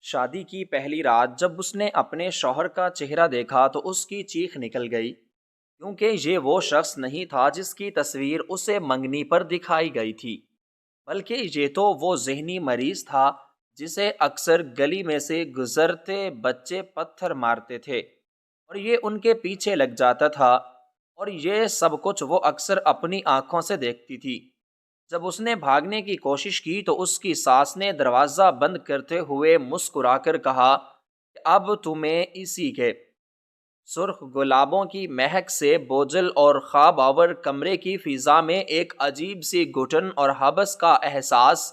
شادی کی پہلی رات جب اس نے اپنے شوہر کا چہرہ دیکھا تو اس کی چیخ نکل گئی، کیونکہ یہ وہ شخص نہیں تھا جس کی تصویر اسے منگنی پر دکھائی گئی تھی، بلکہ یہ تو وہ ذہنی مریض تھا جسے اکثر گلی میں سے گزرتے بچے پتھر مارتے تھے اور یہ ان کے پیچھے لگ جاتا تھا، اور یہ سب کچھ وہ اکثر اپنی آنکھوں سے دیکھتی تھی۔ جب اس نے بھاگنے کی کوشش کی تو اس کی ساس نے دروازہ بند کرتے ہوئے مسکرا کر کہا کہ اب تمہیں اسی کے سرخ گلابوں کی مہک سے بوجھل اور خواب آور کمرے کی فضا میں ایک عجیب سی گھٹن اور حبس کا احساس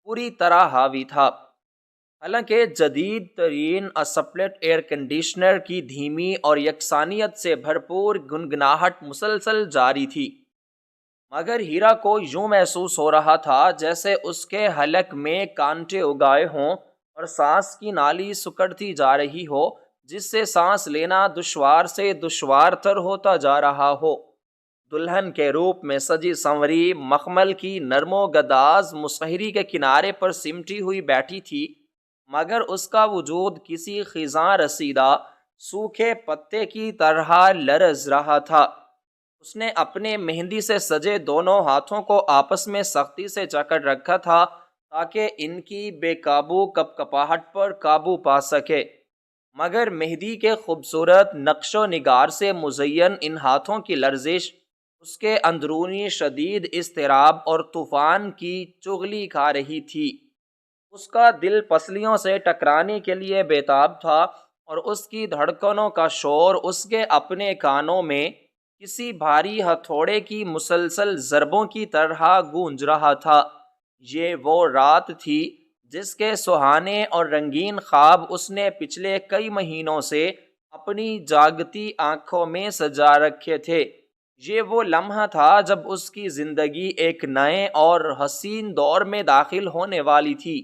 پوری طرح حاوی تھا۔ حالانکہ جدید ترین اسپلٹ ایئر کنڈیشنر کی دھیمی اور یکسانیت سے بھرپور گنگناہٹ مسلسل جاری تھی، مگر ہیرا کو یوں محسوس ہو رہا تھا جیسے اس کے حلق میں کانٹے اگائے ہوں اور سانس کی نالی سکڑتی جا رہی ہو، جس سے سانس لینا دشوار سے دشوار تر ہوتا جا رہا ہو۔ دلہن کے روپ میں سجی سنوری مخمل کی نرم و گداز مصہری کے کنارے پر سمٹی ہوئی بیٹھی تھی، مگر اس کا وجود کسی خزاں رسیدہ سوکھے پتے کی طرح لرز رہا تھا۔ اس نے اپنے مہندی سے سجے دونوں ہاتھوں کو آپس میں سختی سے جکڑ رکھا تھا تاکہ ان کی بے قابو کپکپاہٹ پر قابو پا سکے، مگر مہندی کے خوبصورت نقش و نگار سے مزین ان ہاتھوں کی لرزش اس کے اندرونی شدید اضطراب اور طوفان کی چغلی کھا رہی تھی۔ اس کا دل پسلیوں سے ٹکرانے کے لیے بیتاب تھا، اور اس کی دھڑکنوں کا شور اس کے اپنے کانوں میں کسی بھاری ہتھوڑے کی مسلسل ضربوں کی طرح گونج رہا تھا۔ یہ وہ رات تھی جس کے سہانے اور رنگین خواب اس نے پچھلے کئی مہینوں سے اپنی جاگتی آنکھوں میں سجا رکھے تھے۔ یہ وہ لمحہ تھا جب اس کی زندگی ایک نئے اور حسین دور میں داخل ہونے والی تھی،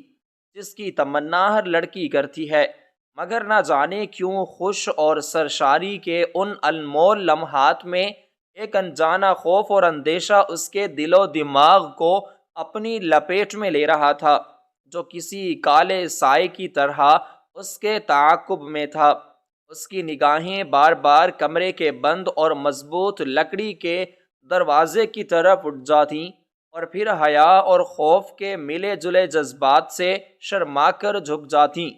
جس کی تمنا ہر لڑکی کرتی ہے، مگر نہ جانے کیوں خوش اور سرشاری کے ان انمول لمحات میں ایک انجانا خوف اور اندیشہ اس کے دل و دماغ کو اپنی لپیٹ میں لے رہا تھا، جو کسی کالے سائے کی طرح اس کے تعاقب میں تھا۔ اس کی نگاہیں بار بار کمرے کے بند اور مضبوط لکڑی کے دروازے کی طرف اٹھ جاتیں، اور پھر حیا اور خوف کے ملے جلے جذبات سے شرما کر جھک جاتیں۔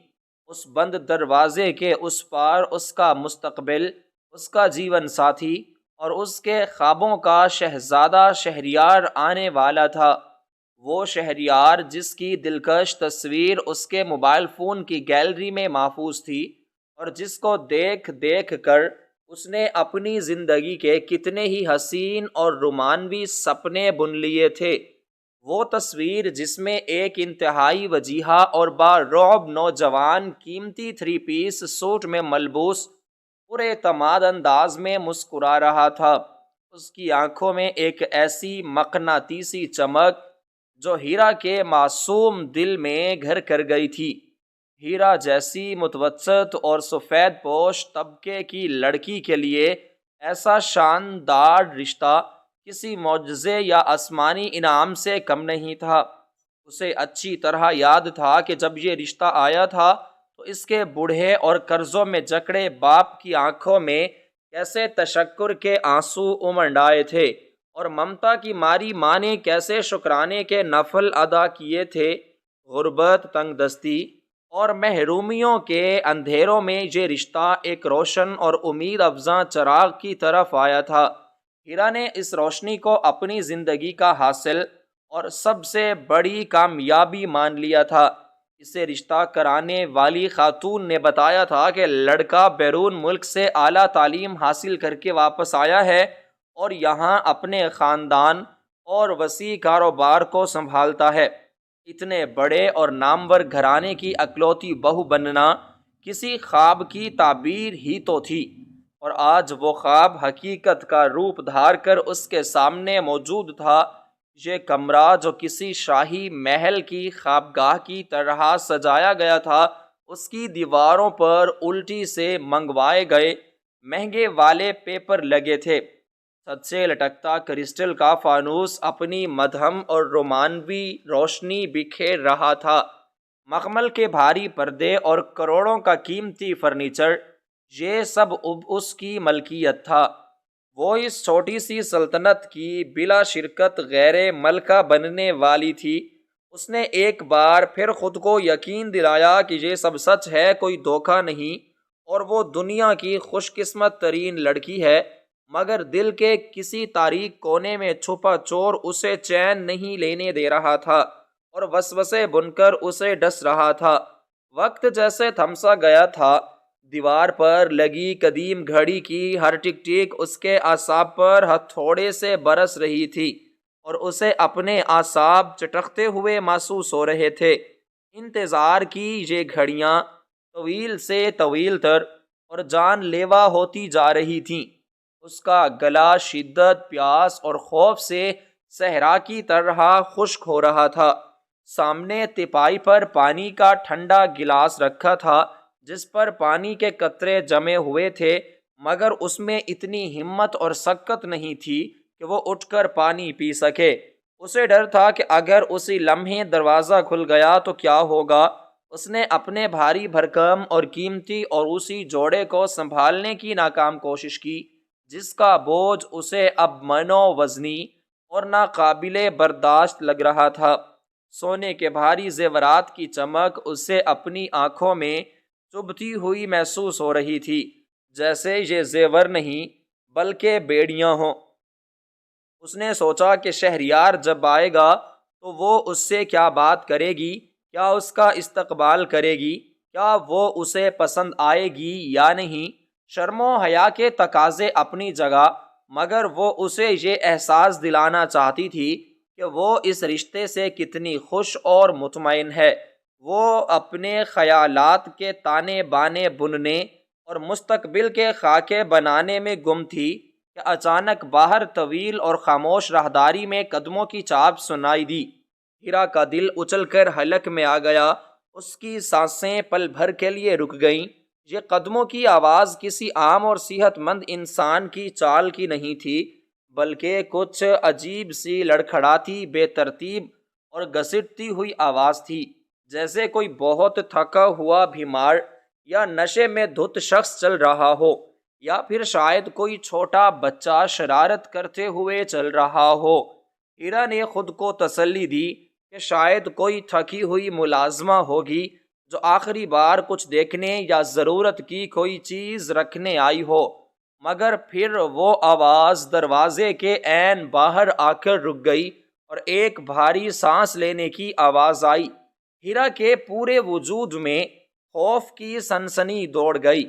اس بند دروازے کے اس پار اس کا مستقبل، اس کا جیون ساتھی اور اس کے خوابوں کا شہزادہ شہریار آنے والا تھا۔ وہ شہریار جس کی دلکش تصویر اس کے موبائل فون کی گیلری میں محفوظ تھی، اور جس کو دیکھ دیکھ کر اس نے اپنی زندگی کے کتنے ہی حسین اور رومانوی سپنے بن لیے تھے۔ وہ تصویر جس میں ایک انتہائی وجیحہ اور با-رعب نوجوان قیمتی 3 پیس سوٹ میں ملبوس پورے اعتماد انداز میں مسکرا رہا تھا۔ اس کی آنکھوں میں ایک ایسی مقناطیسی چمک جو ہیرا کے معصوم دل میں گھر کر گئی تھی۔ ہیرا جیسی متوسط اور سفید پوش طبقے کی لڑکی کے لیے ایسا شاندار رشتہ کسی معجزے یا آسمانی انعام سے کم نہیں تھا۔ اسے اچھی طرح یاد تھا کہ جب یہ رشتہ آیا تھا تو اس کے بوڑھے اور قرضوں میں جکڑے باپ کی آنکھوں میں کیسے تشکر کے آنسو امنڈ آئے تھے، اور ممتا کی ماری ماں نے کیسے شکرانے کے نفل ادا کیے تھے۔ غربت، تنگ دستی اور محرومیوں کے اندھیروں میں یہ رشتہ ایک روشن اور امید افزاں چراغ کی طرف آیا تھا۔ ہیرا نے اس روشنی کو اپنی زندگی کا حاصل اور سب سے بڑی کامیابی مان لیا تھا۔ اسے رشتہ کرانے والی خاتون نے بتایا تھا کہ لڑکا بیرون ملک سے اعلیٰ تعلیم حاصل کر کے واپس آیا ہے اور یہاں اپنے خاندان اور وسیع کاروبار کو سنبھالتا ہے۔ اتنے بڑے اور نامور گھرانے کی اکلوتی بہو بننا کسی خواب کی تعبیر ہی تو تھی، اور آج وہ خواب حقیقت کا روپ دھار کر اس کے سامنے موجود تھا۔ یہ کمرہ جو کسی شاہی محل کی خوابگاہ کی طرح سجایا گیا تھا، اس کی دیواروں پر الٹی سے منگوائے گئے مہنگے والے پیپر لگے تھے۔ چھت سے لٹکتا کرسٹل کا فانوس اپنی مدھم اور رومانوی روشنی بکھیر رہا تھا، مخمل کے بھاری پردے اور کروڑوں کا قیمتی فرنیچر، یہ سب اب اس کی ملکیت تھا۔ وہ اس چھوٹی سی سلطنت کی بلا شرکت غیر ملکہ بننے والی تھی۔ اس نے ایک بار پھر خود کو یقین دلایا کہ یہ سب سچ ہے، کوئی دھوکہ نہیں، اور وہ دنیا کی خوش قسمت ترین لڑکی ہے۔ مگر دل کے کسی تاریک کونے میں چھپا چور اسے چین نہیں لینے دے رہا تھا اور وسوسے بن کر اسے ڈس رہا تھا۔ وقت جیسے تھمسا گیا تھا، دیوار پر لگی قدیم گھڑی کی ہر ٹک ٹک اس کے اعصاب پر ہتھوڑے سے برس رہی تھی اور اسے اپنے اعصاب چٹکتے ہوئے محسوس ہو رہے تھے۔ انتظار کی یہ گھڑیاں طویل سے طویل تر اور جان لیوا ہوتی جا رہی تھیں۔ اس کا گلا شدت، پیاس اور خوف سے صحرا کی طرح خشک ہو رہا تھا۔ سامنے تپائی پر پانی کا ٹھنڈا گلاس رکھا تھا جس پر پانی کے قطرے جمے ہوئے تھے، مگر اس میں اتنی ہمت اور سکت نہیں تھی کہ وہ اٹھ کر پانی پی سکے۔ اسے ڈر تھا کہ اگر اسی لمحے دروازہ کھل گیا تو کیا ہوگا۔ اس نے اپنے بھاری بھرکم اور قیمتی اور اسی جوڑے کو سنبھالنے کی ناکام کوشش کی جس کا بوجھ اسے اب منو وزنی اور ناقابل برداشت لگ رہا تھا۔ سونے کے بھاری زیورات کی چمک اسے اپنی آنکھوں میں چبھتی ہوئی محسوس ہو رہی تھی، جیسے یہ زیور نہیں بلکہ بیڑیاں ہوں۔ اس نے سوچا کہ شہریار جب آئے گا تو وہ اس سے کیا بات کرے گی، کیا اس کا استقبال کرے گی، کیا وہ اسے پسند آئے گی یا نہیں۔ شرم و حیا کے تقاضے اپنی جگہ، مگر وہ اسے یہ احساس دلانا چاہتی تھی کہ وہ اس رشتے سے کتنی خوش اور مطمئن ہے۔ وہ اپنے خیالات کے تانے بانے بننے اور مستقبل کے خاکے بنانے میں گم تھی کہ اچانک باہر طویل اور خاموش راہداری میں قدموں کی چاپ سنائی دی۔ ہیرا کا دل اچل کر حلق میں آ گیا۔ اس کی سانسیں پل بھر کے لیے رک گئیں۔ یہ قدموں کی آواز کسی عام اور صحت مند انسان کی چال کی نہیں تھی، بلکہ کچھ عجیب سی لڑکھڑاتی، بے ترتیب اور گھسٹتی ہوئی آواز تھی، جیسے کوئی بہت تھکا ہوا بیمار یا نشے میں دھت شخص چل رہا ہو، یا پھر شاید کوئی چھوٹا بچہ شرارت کرتے ہوئے چل رہا ہو۔ ہیرا نے خود کو تسلی دی کہ شاید کوئی تھکی ہوئی ملازمہ ہوگی جو آخری بار کچھ دیکھنے یا ضرورت کی کوئی چیز رکھنے آئی ہو، مگر پھر وہ آواز دروازے کے عین باہر آ کر رک گئی اور ایک بھاری سانس لینے کی آواز آئی۔ ہیرا کے پورے وجود میں خوف کی سنسنی دوڑ گئی۔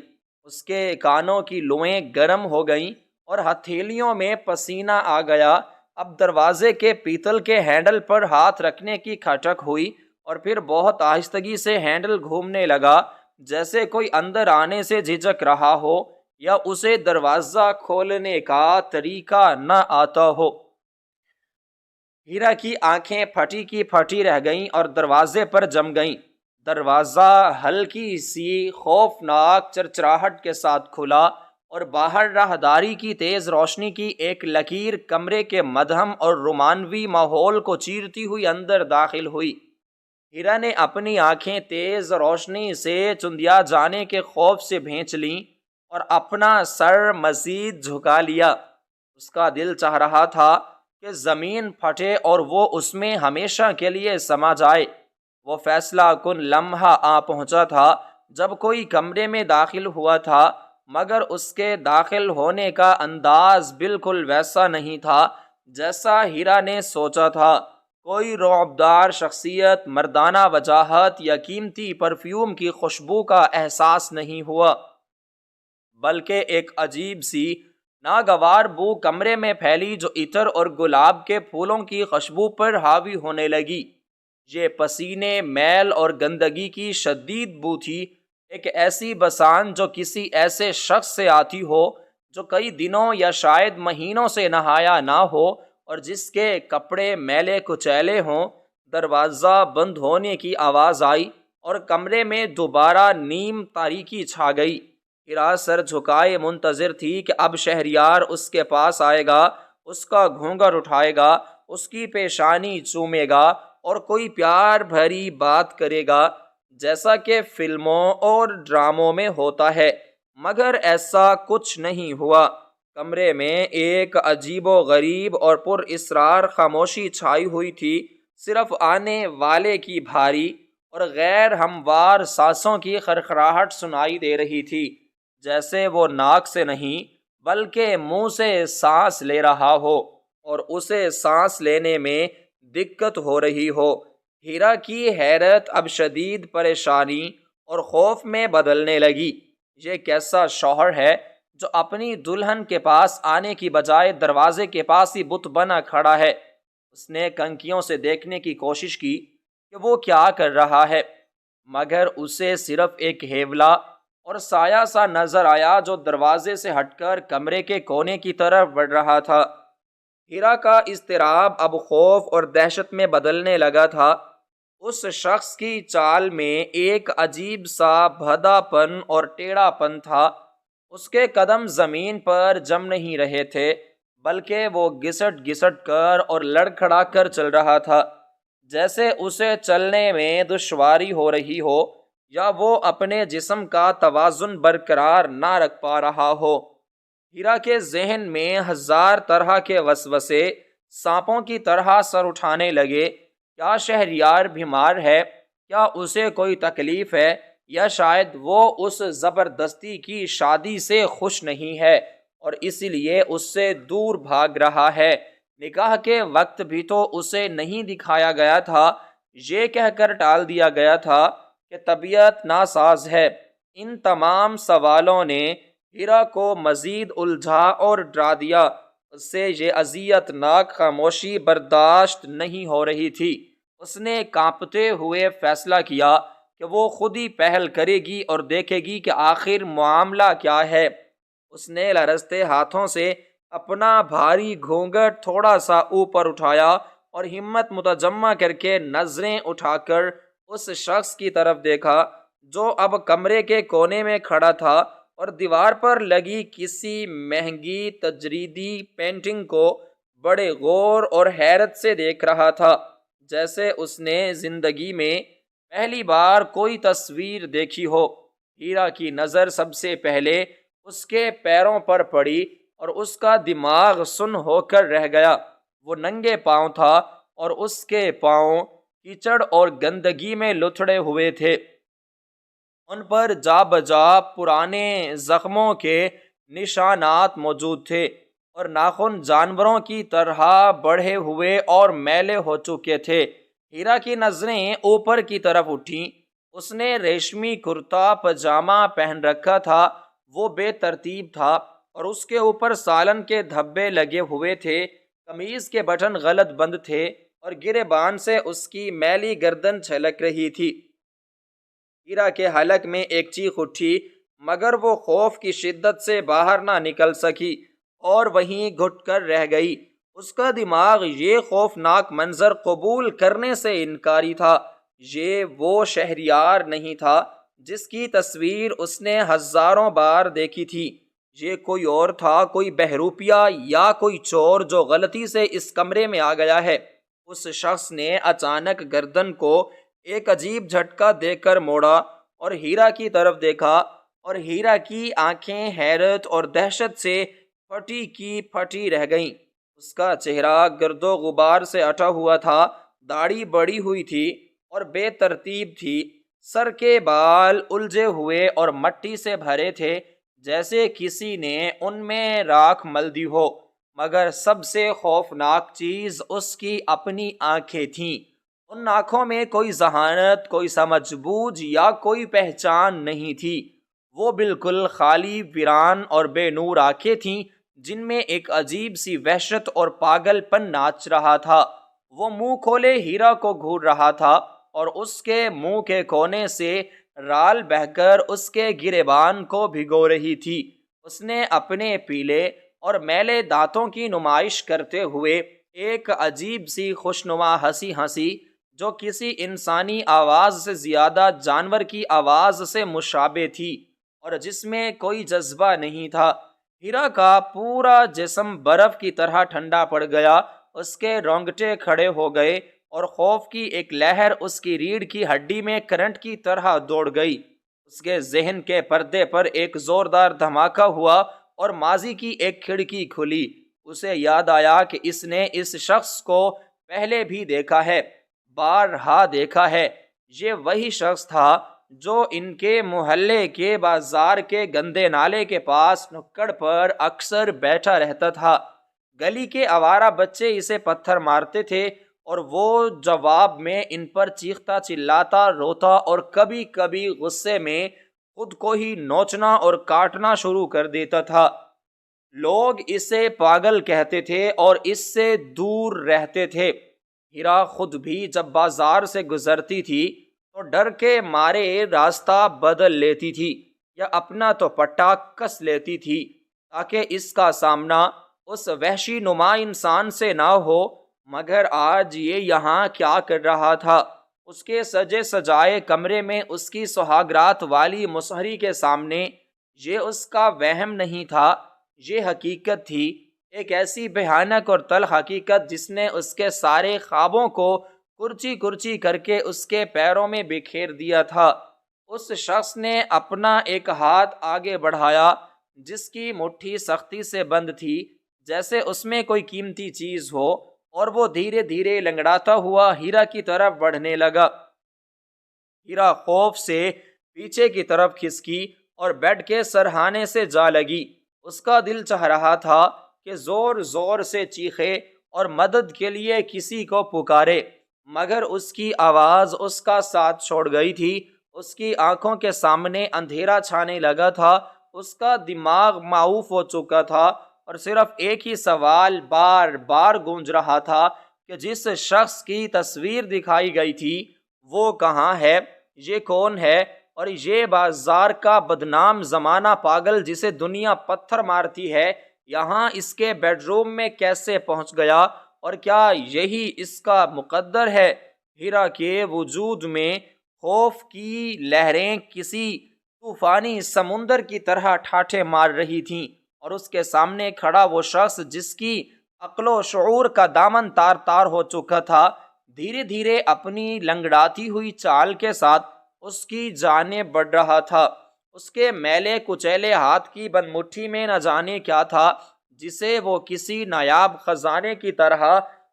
اس کے کانوں کی لوئیں گرم ہو گئیں اور ہتھیلیوں میں پسینہ آ گیا۔ اب دروازے کے پیتل کے ہینڈل پر ہاتھ رکھنے کی کھٹک ہوئی اور پھر بہت آہستگی سے ہینڈل گھومنے لگا، جیسے کوئی اندر آنے سے جھجک رہا ہو یا اسے دروازہ کھولنے کا طریقہ نہ آتا ہو۔ ہیرا کی آنکھیں پھٹی کی پھٹی رہ گئیں اور دروازے پر جم گئیں۔ دروازہ ہلکی سی خوفناک چرچراہٹ کے ساتھ کھلا اور باہر راہداری کی تیز روشنی کی ایک لکیر کمرے کے مدھم اور رومانوی ماحول کو چیرتی ہوئی اندر داخل ہوئی۔ ہیرا نے اپنی آنکھیں تیز روشنی سے چندیا جانے کے خوف سے بھینچ لیں اور اپنا سر مزید جھکا لیا۔ اس کا دل چاہ رہا تھا کہ زمین پھٹے اور وہ اس میں ہمیشہ کے لیے سما جائے۔ وہ فیصلہ کن لمحہ آ پہنچا تھا جب کوئی کمرے میں داخل ہوا تھا، مگر اس کے داخل ہونے کا انداز بالکل ویسا نہیں تھا جیسا ہیرا نے سوچا تھا۔ کوئی رعبدار شخصیت، مردانہ وجاہت یا قیمتی پرفیوم کی خوشبو کا احساس نہیں ہوا، بلکہ ایک عجیب سی ناگوار بو کمرے میں پھیلی جو عطر اور گلاب کے پھولوں کی خوشبو پر حاوی ہونے لگی۔ یہ پسینے، میل اور گندگی کی شدید بو تھی، ایک ایسی بسان جو کسی ایسے شخص سے آتی ہو جو کئی دنوں یا شاید مہینوں سے نہایا نہ ہو اور جس کے کپڑے میلے کچیلے ہوں۔ دروازہ بند ہونے کی آواز آئی اور کمرے میں دوبارہ نیم تاریکی چھا گئی۔ ہیرا سر جھکائے منتظر تھی کہ اب شہریار اس کے پاس آئے گا، اس کا گھونگھر اٹھائے گا، اس کی پیشانی چومے گا اور کوئی پیار بھری بات کرے گا، جیسا کہ فلموں اور ڈراموں میں ہوتا ہے، مگر ایسا کچھ نہیں ہوا۔ کمرے میں ایک عجیب و غریب اور پر اسرار خاموشی چھائی ہوئی تھی۔ صرف آنے والے کی بھاری اور غیر ہموار سانسوں کی خرخراہٹ سنائی دے رہی تھی، جیسے وہ ناک سے نہیں بلکہ منہ سے سانس لے رہا ہو اور اسے سانس لینے میں دقت ہو رہی ہو۔ ہیرا کی حیرت اب شدید پریشانی اور خوف میں بدلنے لگی۔ یہ کیسا شوہر ہے جو اپنی دلہن کے پاس آنے کی بجائے دروازے کے پاس ہی بت بنا کھڑا ہے؟ اس نے کنکیوں سے دیکھنے کی کوشش کی کہ وہ کیا کر رہا ہے، مگر اسے صرف ایک ہیولا اور سایہ سا نظر آیا جو دروازے سے ہٹ کر کمرے کے کونے کی طرف بڑھ رہا تھا۔ ہیرا کا اضطراب اب خوف اور دہشت میں بدلنے لگا تھا۔ اس شخص کی چال میں ایک عجیب سا بھدا پن اور ٹیڑھا پن تھا۔ اس کے قدم زمین پر جم نہیں رہے تھے، بلکہ وہ گھسٹ گھسٹ کر اور لڑکھڑا کر چل رہا تھا، جیسے اسے چلنے میں دشواری ہو رہی ہو یا وہ اپنے جسم کا توازن برقرار نہ رکھ پا رہا ہو۔ ہیرا کے ذہن میں ہزار طرح کے وسوسے سانپوں کی طرح سر اٹھانے لگے۔ کیا شہریار بیمار ہے؟ کیا اسے کوئی تکلیف ہے؟ یا شاید وہ اس زبردستی کی شادی سے خوش نہیں ہے اور اسی لیے اس سے دور بھاگ رہا ہے؟ نکاح کے وقت بھی تو اسے نہیں دکھایا گیا تھا، یہ کہہ کر ٹال دیا گیا تھا کہ طبیعت ناساز ہے۔ ان تمام سوالوں نے ہیرا کو مزید الجھا اور ڈرا دیا۔ اس سے یہ اذیت ناک خاموشی برداشت نہیں ہو رہی تھی۔ اس نے کانپتے ہوئے فیصلہ کیا کہ وہ خود ہی پہل کرے گی اور دیکھے گی کہ آخر معاملہ کیا ہے۔ اس نے لرزتے ہاتھوں سے اپنا بھاری گھونگھٹ تھوڑا سا اوپر اٹھایا اور ہمت متجمع کر کے نظریں اٹھا کر اس شخص کی طرف دیکھا جو اب کمرے کے کونے میں کھڑا تھا اور دیوار پر لگی کسی مہنگی تجریدی پینٹنگ کو بڑے غور اور حیرت سے دیکھ رہا تھا، جیسے اس نے زندگی میں پہلی بار کوئی تصویر دیکھی ہو۔ ہیرا کی نظر سب سے پہلے اس کے پیروں پر پڑی اور اس کا دماغ سن ہو کر رہ گیا۔ وہ ننگے پاؤں تھا اور اس کے پاؤں کیچڑ اور گندگی میں لتھڑے ہوئے تھے۔ ان پر جا بجا پرانے زخموں کے نشانات موجود تھے اور ناخن جانوروں کی طرح بڑھے ہوئے اور میلے ہو چکے تھے۔ ہیرا کی نظریں اوپر کی طرف اٹھیں۔ اس نے ریشمی کرتا پاجامہ پہن رکھا تھا، وہ بے ترتیب تھا اور اس کے اوپر سالن کے دھبے لگے ہوئے تھے۔ قمیض کے بٹن غلط بند تھے اور گریبان سے اس کی میلی گردن چھلک رہی تھی۔ ہیرا کے حلق میں ایک چیخ اٹھی، مگر وہ خوف کی شدت سے باہر نہ نکل سکی اور وہیں گھٹ کر رہ گئی۔ اس کا دماغ یہ خوفناک منظر قبول کرنے سے انکاری تھا۔ یہ وہ شہریار نہیں تھا جس کی تصویر اس نے ہزاروں بار دیکھی تھی۔ یہ کوئی اور تھا، کوئی بہروپیہ یا کوئی چور جو غلطی سے اس کمرے میں آ گیا ہے۔ اس شخص نے اچانک گردن کو ایک عجیب جھٹکا دے کر موڑا اور ہیرا کی طرف دیکھا، اور ہیرا کی آنکھیں حیرت اور دہشت سے پھٹی کی پھٹی رہ گئیں۔ اس کا چہرہ گرد و غبار سے اٹا ہوا تھا، داڑھی بڑھی ہوئی تھی اور بے ترتیب تھی، سر کے بال الجھے ہوئے اور مٹی سے بھرے تھے، جیسے کسی نے ان میں راکھ مل دی ہو۔ مگر سب سے خوفناک چیز اس کی اپنی آنکھیں تھیں۔ ان آنکھوں میں کوئی ذہانت، کوئی سمجھ بوجھ یا کوئی پہچان نہیں تھی۔ وہ بالکل خالی، ویران اور بے نور آنکھیں تھیں جن میں ایک عجیب سی وحشت اور پاگل پن ناچ رہا تھا۔ وہ منہ کھولے ہیرا کو گھور رہا تھا اور اس کے منہ کے کونے سے رال بہہ کر اس کے گریبان کو بھگو رہی تھی۔ اس نے اپنے پیلے اور میلے دانتوں کی نمائش کرتے ہوئے ایک عجیب سی خوشنما ہنسی ہنسی جو کسی انسانی آواز سے زیادہ جانور کی آواز سے مشابہ تھی اور جس میں کوئی جذبہ نہیں تھا۔ ہیرا کا پورا جسم برف کی طرح ٹھنڈا پڑ گیا، اس کے رونگٹے کھڑے ہو گئے اور خوف کی ایک لہر اس کی ریڑھ کی ہڈی میں کرنٹ کی طرح دوڑ گئی۔ اس کے ذہن کے پردے پر ایک زوردار دھماکہ ہوا اور ماضی کی ایک کھڑکی کھلی۔ اسے یاد آیا کہ اس نے اس شخص کو پہلے بھی دیکھا ہے، بارہا دیکھا ہے۔ یہ وہی شخص تھا جو ان کے محلے کے بازار کے گندے نالے کے پاس نکڑ پر اکثر بیٹھا رہتا تھا۔ گلی کے آوارہ بچے اسے پتھر مارتے تھے اور وہ جواب میں ان پر چیختا چلاتا روتا اور کبھی کبھی غصے میں خود کو ہی نوچنا اور کاٹنا شروع کر دیتا تھا۔ لوگ اسے پاگل کہتے تھے اور اس سے دور رہتے تھے۔ ہیرا خود بھی جب بازار سے گزرتی تھی تو ڈر کے مارے راستہ بدل لیتی تھی یا اپنا تو پٹا کس لیتی تھی تاکہ اس کا سامنا اس وحشی نما انسان سے نہ ہو۔ مگر آج یہ یہاں کیا کر رہا تھا؟ اس کے سجے سجائے کمرے میں اس کی سہاگرات والی مصہری کے سامنے۔ یہ اس کا وہم نہیں تھا، یہ حقیقت تھی، ایک ایسی بھیانک اور تلخ حقیقت جس نے اس کے سارے خوابوں کو کرچی کرچی کر کے اس کے پیروں میں بکھیر دیا تھا۔ اس شخص نے اپنا ایک ہاتھ آگے بڑھایا جس کی مٹھی سختی سے بند تھی، جیسے اس میں کوئی قیمتی چیز ہو، اور وہ دھیرے دھیرے لنگڑاتا ہوا ہیرا کی طرف بڑھنے لگا۔ ہیرا خوف سے پیچھے کی طرف کھسکی اور بیڈ کے سرہانے سے جا لگی۔ اس کا دل چاہ رہا تھا کہ زور زور سے چیخے اور مدد کے لیے کسی کو پکارے، مگر اس کی آواز اس کا ساتھ چھوڑ گئی تھی۔ اس کی آنکھوں کے سامنے اندھیرا چھانے لگا تھا، اس کا دماغ معوف ہو چکا تھا اور صرف ایک ہی سوال بار بار گونج رہا تھا کہ جس شخص کی تصویر دکھائی گئی تھی وہ کہاں ہے، یہ کون ہے، اور یہ بازار کا بدنام زمانہ پاگل جسے دنیا پتھر مارتی ہے یہاں اس کے بیڈ روم میں کیسے پہنچ گیا، اور کیا یہی اس کا مقدر ہے؟ ہیرا کے وجود میں خوف کی لہریں کسی طوفانی سمندر کی طرح ٹھاٹھے مار رہی تھیں، اور اس کے سامنے کھڑا وہ شخص جس کی عقل و شعور کا دامن تار تار ہو چکا تھا، دھیرے دھیرے اپنی لنگڑاتی ہوئی چال کے ساتھ اس کی جانب بڑھ رہا تھا۔ اس کے میلے کچیلے ہاتھ کی بند مٹھی میں نہ جانے کیا تھا جسے وہ کسی نایاب خزانے کی طرح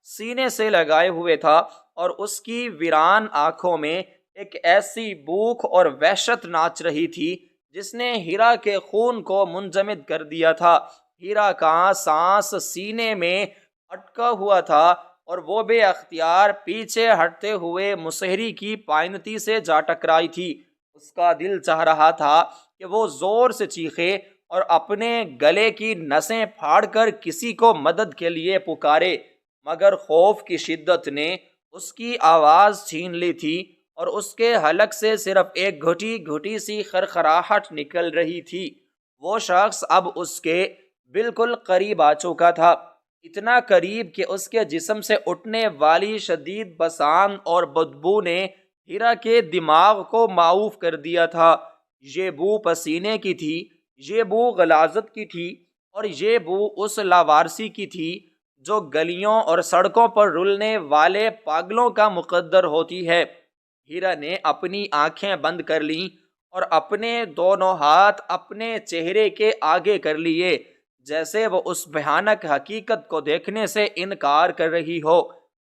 سینے سے لگائے ہوئے تھا، اور اس کی ویران آنکھوں میں ایک ایسی بھوک اور وحشت ناچ رہی تھی جس نے ہیرا کے خون کو منجمد کر دیا تھا۔ ہیرا کا سانس سینے میں اٹکا ہوا تھا اور وہ بے اختیار پیچھے ہٹتے ہوئے مسہری کی پائنتی سے جا ٹکرائی تھی۔ اس کا دل چاہ رہا تھا کہ وہ زور سے چیخے اور اپنے گلے کی نسیں پھاڑ کر کسی کو مدد کے لیے پکارے، مگر خوف کی شدت نے اس کی آواز چھین لی تھی اور اس کے حلق سے صرف ایک گھٹی گھٹی سی خرخراہٹ نکل رہی تھی۔ وہ شخص اب اس کے بالکل قریب آ چکا تھا، اتنا قریب کہ اس کے جسم سے اٹھنے والی شدید بسان اور بدبو نے ہیرا کے دماغ کو معوف کر دیا تھا۔ یہ بو پسینے کی تھی، یہ بو غلاظت کی تھی، اور یہ بو اس لاوارسی کی تھی جو گلیوں اور سڑکوں پر رلنے والے پاگلوں کا مقدر ہوتی ہے۔ ہیرا نے اپنی آنکھیں بند کر لیں اور اپنے دونوں ہاتھ اپنے چہرے کے آگے کر لیے، جیسے وہ اس بھیانک حقیقت کو دیکھنے سے انکار کر رہی ہو۔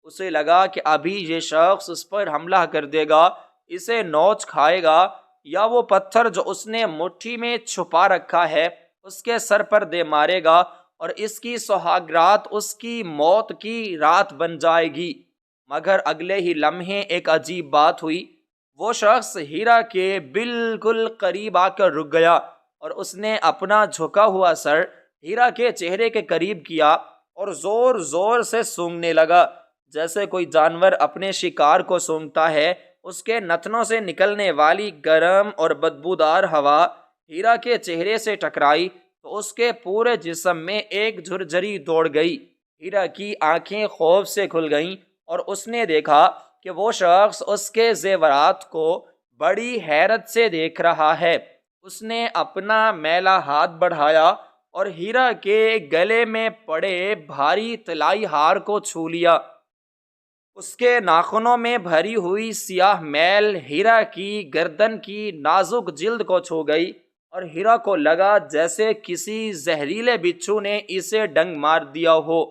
اسے لگا کہ ابھی یہ شخص اس پر حملہ کر دے گا، اسے نوچ کھائے گا، یا وہ پتھر جو اس نے مٹھی میں چھپا رکھا ہے اس کے سر پر دے مارے گا اور اس کی سہاگرات اس کی موت کی رات بن جائے گی۔ مگر اگلے ہی لمحے ایک عجیب بات ہوئی۔ وہ شخص ہیرا کے بالکل قریب آ کر رک گیا اور اس نے اپنا جھکا ہوا سر ہیرا کے چہرے کے قریب کیا اور زور زور سے سونگھنے لگا، جیسے کوئی جانور اپنے شکار کو سونگھتا ہے۔ اس کے نتنوں سے نکلنے والی گرم اور بدبودار ہوا ہیرا کے چہرے سے ٹکرائی تو اس کے پورے جسم میں ایک جھرجھری دوڑ گئی۔ ہیرا کی آنکھیں خوف سے کھل گئیں اور اس نے دیکھا کہ وہ شخص اس کے زیورات کو بڑی حیرت سے دیکھ رہا ہے۔ اس نے اپنا میلا ہاتھ بڑھایا اور ہیرا کے گلے میں پڑے بھاری طلائی ہار کو چھو لیا۔ اس کے ناخنوں میں بھری ہوئی سیاہ میل ہیرا کی گردن کی نازک جلد کو چھو گئی، اور ہیرا کو لگا جیسے کسی زہریلے بچھو نے اسے ڈنگ مار دیا ہو۔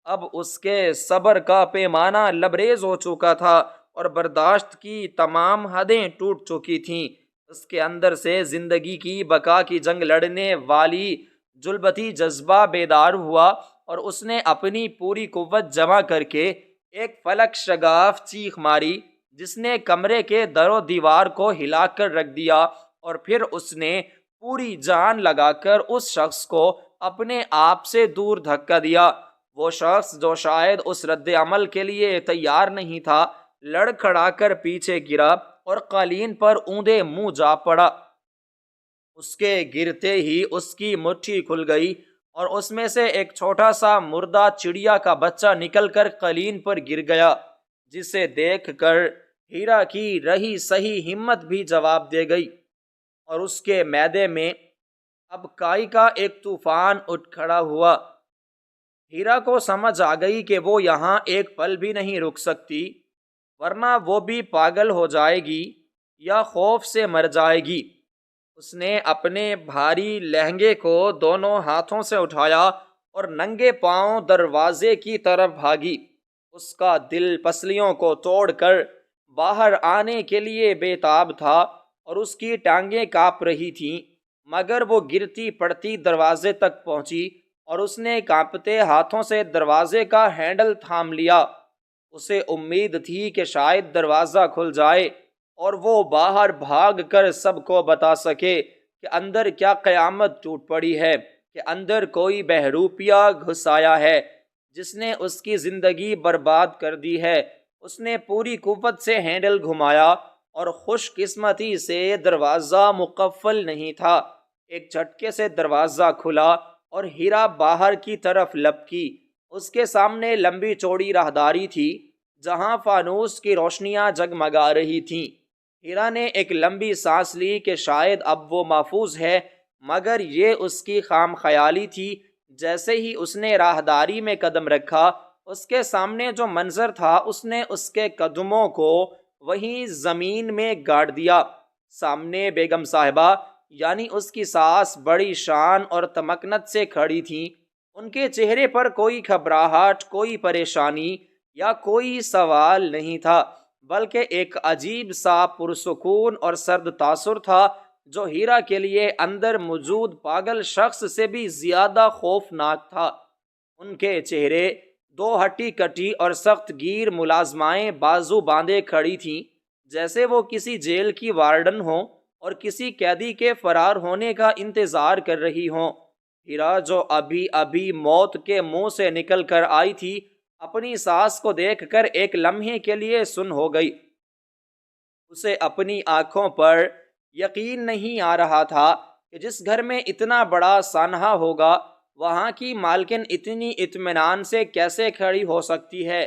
اب اس کے صبر کا پیمانہ لبریز ہو چکا تھا اور برداشت کی تمام حدیں ٹوٹ چکی تھیں۔ اس کے اندر سے زندگی کی بقا کی جنگ لڑنے والی جلبتی جذبہ بیدار ہوا، اور اس نے اپنی پوری قوت جمع کر کے ایک فلک شگاف چیخ ماری جس نے کمرے کے در و دیوار کو ہلا کر رکھ دیا، اور پھر اس نے پوری جان لگا کر اس شخص کو اپنے آپ سے دور دھکا دیا۔ وہ شخص جو شاید اس رد عمل کے لیے تیار نہیں تھا، لڑکھڑا کر پیچھے گرا اور قالین پر اوندے منہ جا پڑا۔ اس کے گرتے ہی اس کی مٹھی کھل گئی اور اس میں سے ایک چھوٹا سا مردہ چڑیا کا بچہ نکل کر قالین پر گر گیا، جسے دیکھ کر ہیرا کی رہی سہی ہمت بھی جواب دے گئی، اور اس کے معدے میں اب کائی کا ایک طوفان اٹھ کھڑا ہوا۔ ہیرا کو سمجھ آ گئی کہ وہ یہاں ایک پل بھی نہیں رک سکتی، ورنہ وہ بھی پاگل ہو جائے گی یا خوف سے مر جائے گی۔ اس نے اپنے بھاری لہنگے کو دونوں ہاتھوں سے اٹھایا اور ننگے پاؤں دروازے کی طرف بھاگی۔ اس کا دل پسلیوں کو توڑ کر باہر آنے کے لیے بے تاب تھا اور اس کی ٹانگیں کانپ رہی تھیں، مگر وہ گرتی پڑتی دروازے تک پہنچی اور اس نے کانپتے ہاتھوں سے دروازے کا ہینڈل تھام لیا۔ اسے امید تھی کہ شاید دروازہ کھل جائے اور وہ باہر بھاگ کر سب کو بتا سکے کہ اندر کیا قیامت ٹوٹ پڑی ہے، کہ اندر کوئی بہروپیہ گھس آیا ہے جس نے اس کی زندگی برباد کر دی ہے۔ اس نے پوری قوت سے ہینڈل گھمایا اور خوش قسمتی سے دروازہ مقفل نہیں تھا۔ ایک جھٹکے سے دروازہ کھلا اور ہیرا باہر کی طرف لپکی۔ اس کے سامنے لمبی چوڑی راہداری تھی جہاں فانوس کی روشنیاں جگمگا رہی تھیں۔ ہیرا نے ایک لمبی سانس لی کہ شاید اب وہ محفوظ ہے، مگر یہ اس کی خام خیالی تھی۔ جیسے ہی اس نے راہداری میں قدم رکھا، اس کے سامنے جو منظر تھا اس نے اس کے قدموں کو وہیں زمین میں گاڑ دیا۔ سامنے بیگم صاحبہ یعنی اس کی ساس بڑی شان اور تمکنت سے کھڑی تھیں۔ ان کے چہرے پر کوئی گھبراہٹ، کوئی پریشانی یا کوئی سوال نہیں تھا، بلکہ ایک عجیب سا پرسکون اور سرد تاثر تھا جو ہیرا کے لیے اندر موجود پاگل شخص سے بھی زیادہ خوفناک تھا۔ ان کے چہرے دو ہٹی کٹی اور سخت گیر ملازمائیں بازو باندھے کھڑی تھیں، جیسے وہ کسی جیل کی وارڈن ہوں اور کسی قیدی کے فرار ہونے کا انتظار کر رہی ہوں۔ ہیرا جو ابھی ابھی موت کے منہ سے نکل کر آئی تھی، اپنی ساس کو دیکھ کر ایک لمحے کے لیے سن ہو گئی۔ اسے اپنی آنکھوں پر یقین نہیں آ رہا تھا کہ جس گھر میں اتنا بڑا سانحہ ہوگا، وہاں کی مالکن اتنی اطمینان سے کیسے کھڑی ہو سکتی ہے۔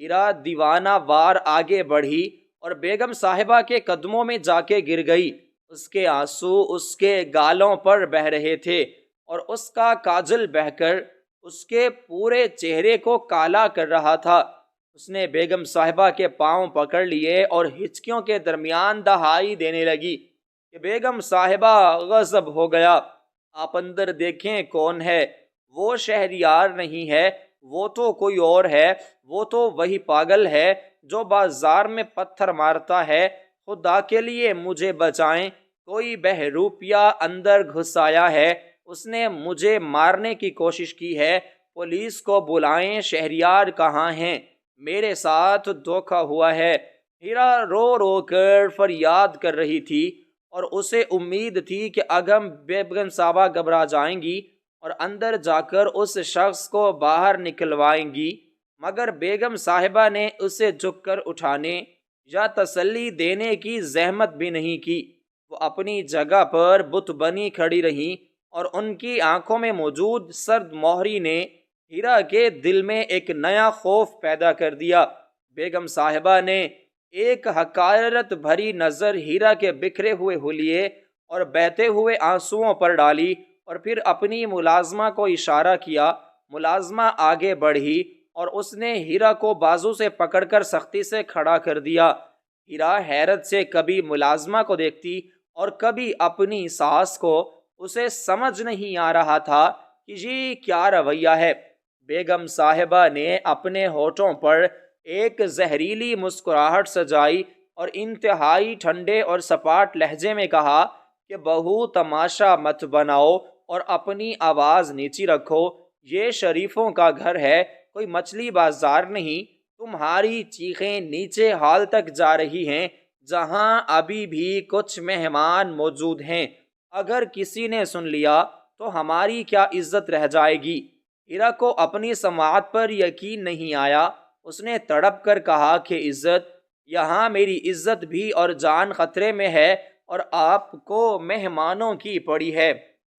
ہیرا دیوانہ وار آگے بڑھی اور بیگم صاحبہ کے قدموں میں جا کے گر گئی۔ اس کے آنسو اس کے گالوں پر بہہ رہے تھے اور اس کا کاجل بہہ کر اس کے پورے چہرے کو کالا کر رہا تھا۔ اس نے بیگم صاحبہ کے پاؤں پکڑ لیے اور ہچکیوں کے درمیان دہائی دینے لگی کہ بیگم صاحبہ غضب ہو گیا، آپ اندر دیکھیں کون ہے، وہ شہریار نہیں ہے، وہ تو کوئی اور ہے، وہ تو وہی پاگل ہے جو بازار میں پتھر مارتا ہے، خدا کے لیے مجھے بچائیں، کوئی بہروپیہ اندر گھس آیا ہے، اس نے مجھے مارنے کی کوشش کی ہے، پولیس کو بلائیں، شہریار کہاں ہیں، میرے ساتھ دھوکا ہوا ہے۔ ہیرا رو رو کر فریاد کر رہی تھی اور اسے امید تھی کہ اگم بیگم صاحبہ گھبرا جائیں گی اور اندر جا کر اس شخص کو باہر نکلوائیں گی، مگر بیگم صاحبہ نے اسے جھک کر اٹھانے یا تسلی دینے کی زحمت بھی نہیں کی۔ وہ اپنی جگہ پر بت بنی کھڑی رہیں اور ان کی آنکھوں میں موجود سرد مہری نے ہیرا کے دل میں ایک نیا خوف پیدا کر دیا۔ بیگم صاحبہ نے ایک حقارت بھری نظر ہیرا کے بکھرے ہوئے حلیے اور بہتے ہوئے آنسوؤں پر ڈالی اور پھر اپنی ملازمہ کو اشارہ کیا۔ ملازمہ آگے بڑھی اور اس نے ہیرا کو بازو سے پکڑ کر سختی سے کھڑا کر دیا۔ ہیرا حیرت سے کبھی ملازمہ کو دیکھتی اور کبھی اپنی ساس کو۔ اسے سمجھ نہیں آ رہا تھا کہ یہ کیا رویہ ہے۔ بیگم صاحبہ نے اپنے ہونٹوں پر ایک زہریلی مسکراہٹ سجائی اور انتہائی ٹھنڈے اور سپاٹ لہجے میں کہا کہ بہو تماشا مت بناؤ اور اپنی آواز نیچی رکھو۔ یہ شریفوں کا گھر ہے، کوئی مچھلی بازار نہیں۔ تمہاری چیخیں نیچے ہال تک جا رہی ہیں جہاں ابھی بھی کچھ مہمان موجود ہیں۔ اگر کسی نے سن لیا تو ہماری کیا عزت رہ جائے گی؟ ہیرا کو اپنی سماعت پر یقین نہیں آیا۔ اس نے تڑپ کر کہا کہ عزت؟ یہاں میری عزت بھی اور جان خطرے میں ہے اور آپ کو مہمانوں کی پڑی ہے۔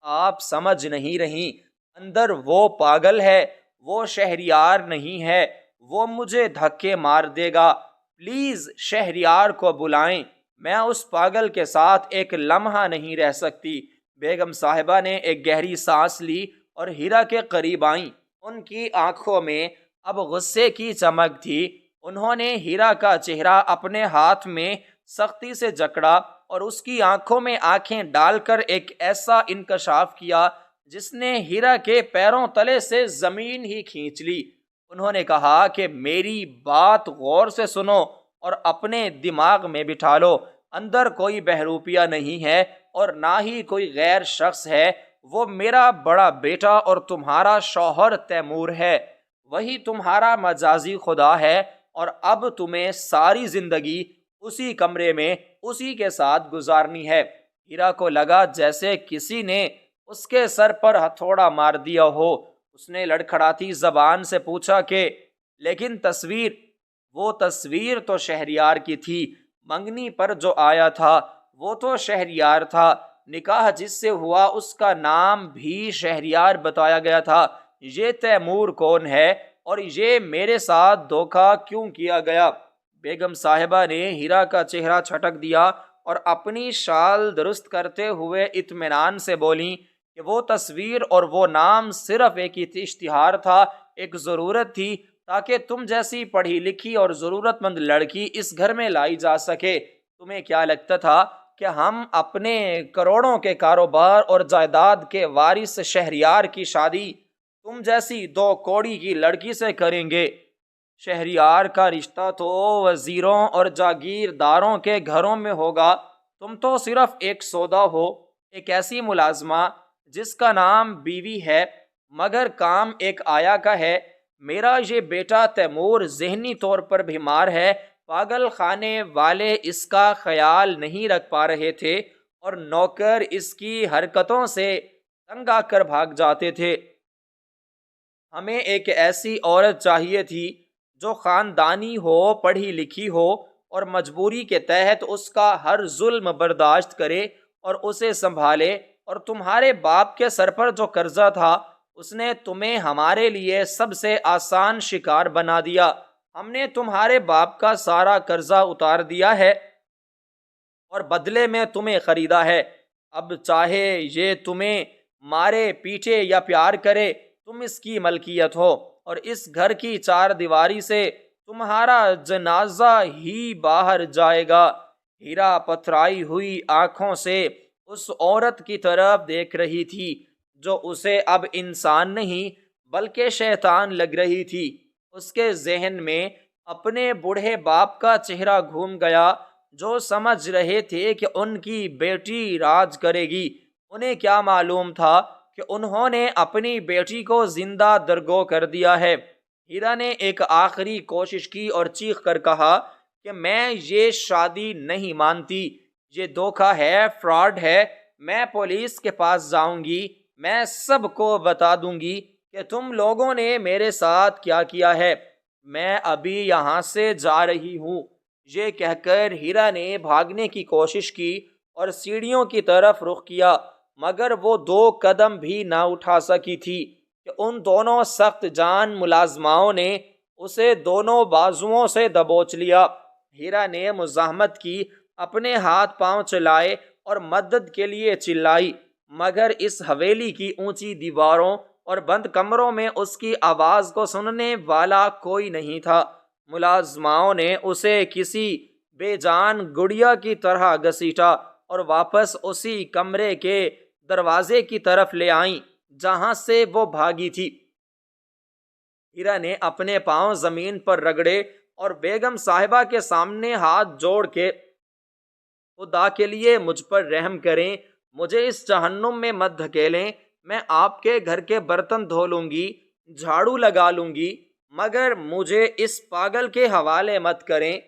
آپ سمجھ نہیں رہی، اندر وہ پاگل ہے، وہ شہریار نہیں ہے، وہ مجھے دھکے مار دے گا۔ پلیز شہریار کو بلائیں، میں اس پاگل کے ساتھ ایک لمحہ نہیں رہ سکتی۔ بیگم صاحبہ نے ایک گہری سانس لی اور ہیرا کے قریب آئیں۔ ان کی آنکھوں میں اب غصے کی چمک تھی۔ انہوں نے ہیرا کا چہرہ اپنے ہاتھ میں سختی سے جکڑا اور اس کی آنکھوں میں آنکھیں ڈال کر ایک ایسا انکشاف کیا جس نے ہیرا کے پیروں تلے سے زمین ہی کھینچ لی۔ انہوں نے کہا کہ میری بات غور سے سنو اور اپنے دماغ میں بٹھا لو۔ اندر کوئی بہروپیہ نہیں ہے اور نہ ہی کوئی غیر شخص ہے۔ وہ میرا بڑا بیٹا اور تمہارا شوہر تیمور ہے، وہی تمہارا مجازی خدا ہے، اور اب تمہیں ساری زندگی اسی کمرے میں اسی کے ساتھ گزارنی ہے۔ ہیرا کو لگا جیسے کسی نے اس کے سر پر ہتھوڑا مار دیا ہو۔ اس نے لڑکھڑاتی زبان سے پوچھا کہ لیکن تصویر؟ وہ تصویر تو شہریار کی تھی۔ منگنی پر جو آیا تھا وہ تو شہریار تھا۔ نکاح جس سے ہوا اس کا نام بھی شہریار بتایا گیا تھا۔ یہ تیمور کون ہے اور یہ میرے ساتھ دھوکہ کیوں کیا گیا؟ بیگم صاحبہ نے ہیرا کا چہرہ چھٹک دیا اور اپنی شال درست کرتے ہوئے اطمینان سے بولیں کہ وہ تصویر اور وہ نام صرف ایک اشتہار تھا، ایک ضرورت تھی تاکہ تم جیسی پڑھی لکھی اور ضرورت مند لڑکی اس گھر میں لائی جا سکے۔ تمہیں کیا لگتا تھا کہ ہم اپنے کروڑوں کے کاروبار اور جائیداد کے وارث شہریار کی شادی تم جیسی دو کوڑی کی لڑکی سے کریں گے؟ شہریار کا رشتہ تو وزیروں اور جاگیرداروں کے گھروں میں ہوگا۔ تم تو صرف ایک سودا ہو، ایک ایسی ملازمہ جس کا نام بیوی ہے مگر کام ایک آیا کا ہے۔ میرا یہ بیٹا تیمور ذہنی طور پر بیمار ہے۔ پاگل خانے والے اس کا خیال نہیں رکھ پا رہے تھے اور نوکر اس کی حرکتوں سے تنگ آ کر بھاگ جاتے تھے۔ ہمیں ایک ایسی عورت چاہیے تھی جو خاندانی ہو، پڑھی لکھی ہو اور مجبوری کے تحت اس کا ہر ظلم برداشت کرے اور اسے سنبھالے۔ اور تمہارے باپ کے سر پر جو قرضہ تھا اس نے تمہیں ہمارے لیے سب سے آسان شکار بنا دیا۔ ہم نے تمہارے باپ کا سارا قرضہ اتار دیا ہے اور بدلے میں تمہیں خریدا ہے۔ اب چاہے یہ تمہیں مارے پیٹے یا پیار کرے، تم اس کی ملکیت ہو اور اس گھر کی چار دیواری سے تمہارا جنازہ ہی باہر جائے گا۔ ہیرا پتھرائی ہوئی آنکھوں سے اس عورت کی طرف دیکھ رہی تھی جو اسے اب انسان نہیں بلکہ شیطان لگ رہی تھی۔ اس کے ذہن میں اپنے بوڑھے باپ کا چہرہ گھوم گیا جو سمجھ رہے تھے کہ ان کی بیٹی راج کرے گی۔ انہیں کیا معلوم تھا کہ انہوں نے اپنی بیٹی کو زندہ درگو کر دیا ہے۔ ہیرا نے ایک آخری کوشش کی اور چیخ کر کہا کہ میں یہ شادی نہیں مانتی، یہ دھوکہ ہے، فراڈ ہے۔ میں پولیس کے پاس جاؤں گی، میں سب کو بتا دوں گی کہ تم لوگوں نے میرے ساتھ کیا کیا ہے۔ میں ابھی یہاں سے جا رہی ہوں۔ یہ کہہ کر ہیرا نے بھاگنے کی کوشش کی اور سیڑھیوں کی طرف رخ کیا، مگر وہ 2 قدم بھی نہ اٹھا سکی تھی کہ ان دونوں سخت جان ملازماؤں نے اسے دونوں بازوؤں سے دبوچ لیا۔ ہیرا نے مزاحمت کی، اپنے ہاتھ پاؤں چلائے اور مدد کے لیے چلائی، مگر اس حویلی کی اونچی دیواروں اور بند کمروں میں اس کی آواز کو سننے والا کوئی نہیں تھا۔ ملازماؤں نے اسے کسی بے جان گڑیا کی طرح گھسیٹا اور واپس اسی کمرے کے دروازے کی طرف لے آئیں جہاں سے وہ بھاگی تھی۔ ہیرا نے اپنے پاؤں زمین پر رگڑے اور بیگم صاحبہ کے سامنے ہاتھ جوڑ کے، خدا کے لیے مجھ پر رحم کریں، مجھے اس جہنم میں مت دھکیلیں، میں آپ کے گھر کے برتن دھو لوں گی، جھاڑو لگا لوں گی، مگر مجھے اس پاگل کے حوالے مت کریں،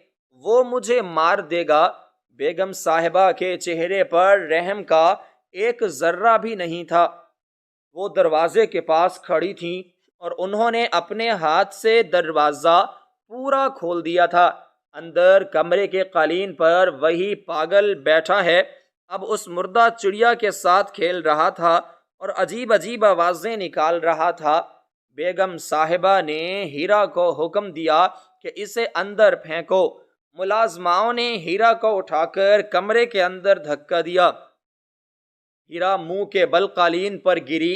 وہ مجھے مار دے گا۔ بیگم صاحبہ کے چہرے پر رحم کا ایک ذرہ بھی نہیں تھا۔ وہ دروازے کے پاس کھڑی تھیں اور انہوں نے اپنے ہاتھ سے دروازہ پورا کھول دیا تھا۔ اندر کمرے کے قالین پر وہی پاگل بیٹھا ہے، اب اس مردہ چڑیا کے ساتھ کھیل رہا تھا اور عجیب عجیب آوازیں نکال رہا تھا۔ بیگم صاحبہ نے ہیرا کو حکم دیا کہ اسے اندر پھینکو۔ ملازماؤں نے ہیرا کو اٹھا کر کمرے کے اندر دھکا دیا۔ ہیرا منہ کے بل قالین پر گری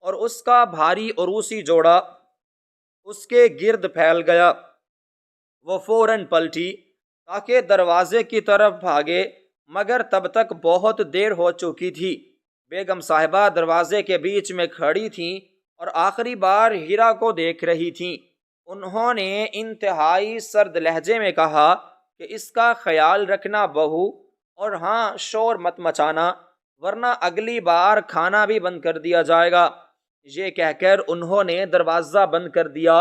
اور اس کا بھاری عروسی جوڑا اس کے گرد پھیل گیا۔ وہ فوراً پلٹی تاکہ دروازے کی طرف بھاگے، مگر تب تک بہت دیر ہو چکی تھی۔ بیگم صاحبہ دروازے کے بیچ میں کھڑی تھیں اور آخری بار ہیرا کو دیکھ رہی تھیں۔ انہوں نے انتہائی سرد لہجے میں کہا کہ اس کا خیال رکھنا بہو، اور ہاں، شور مت مچانا ورنہ اگلی بار کھانا بھی بند کر دیا جائے گا۔ یہ کہہ کر انہوں نے دروازہ بند کر دیا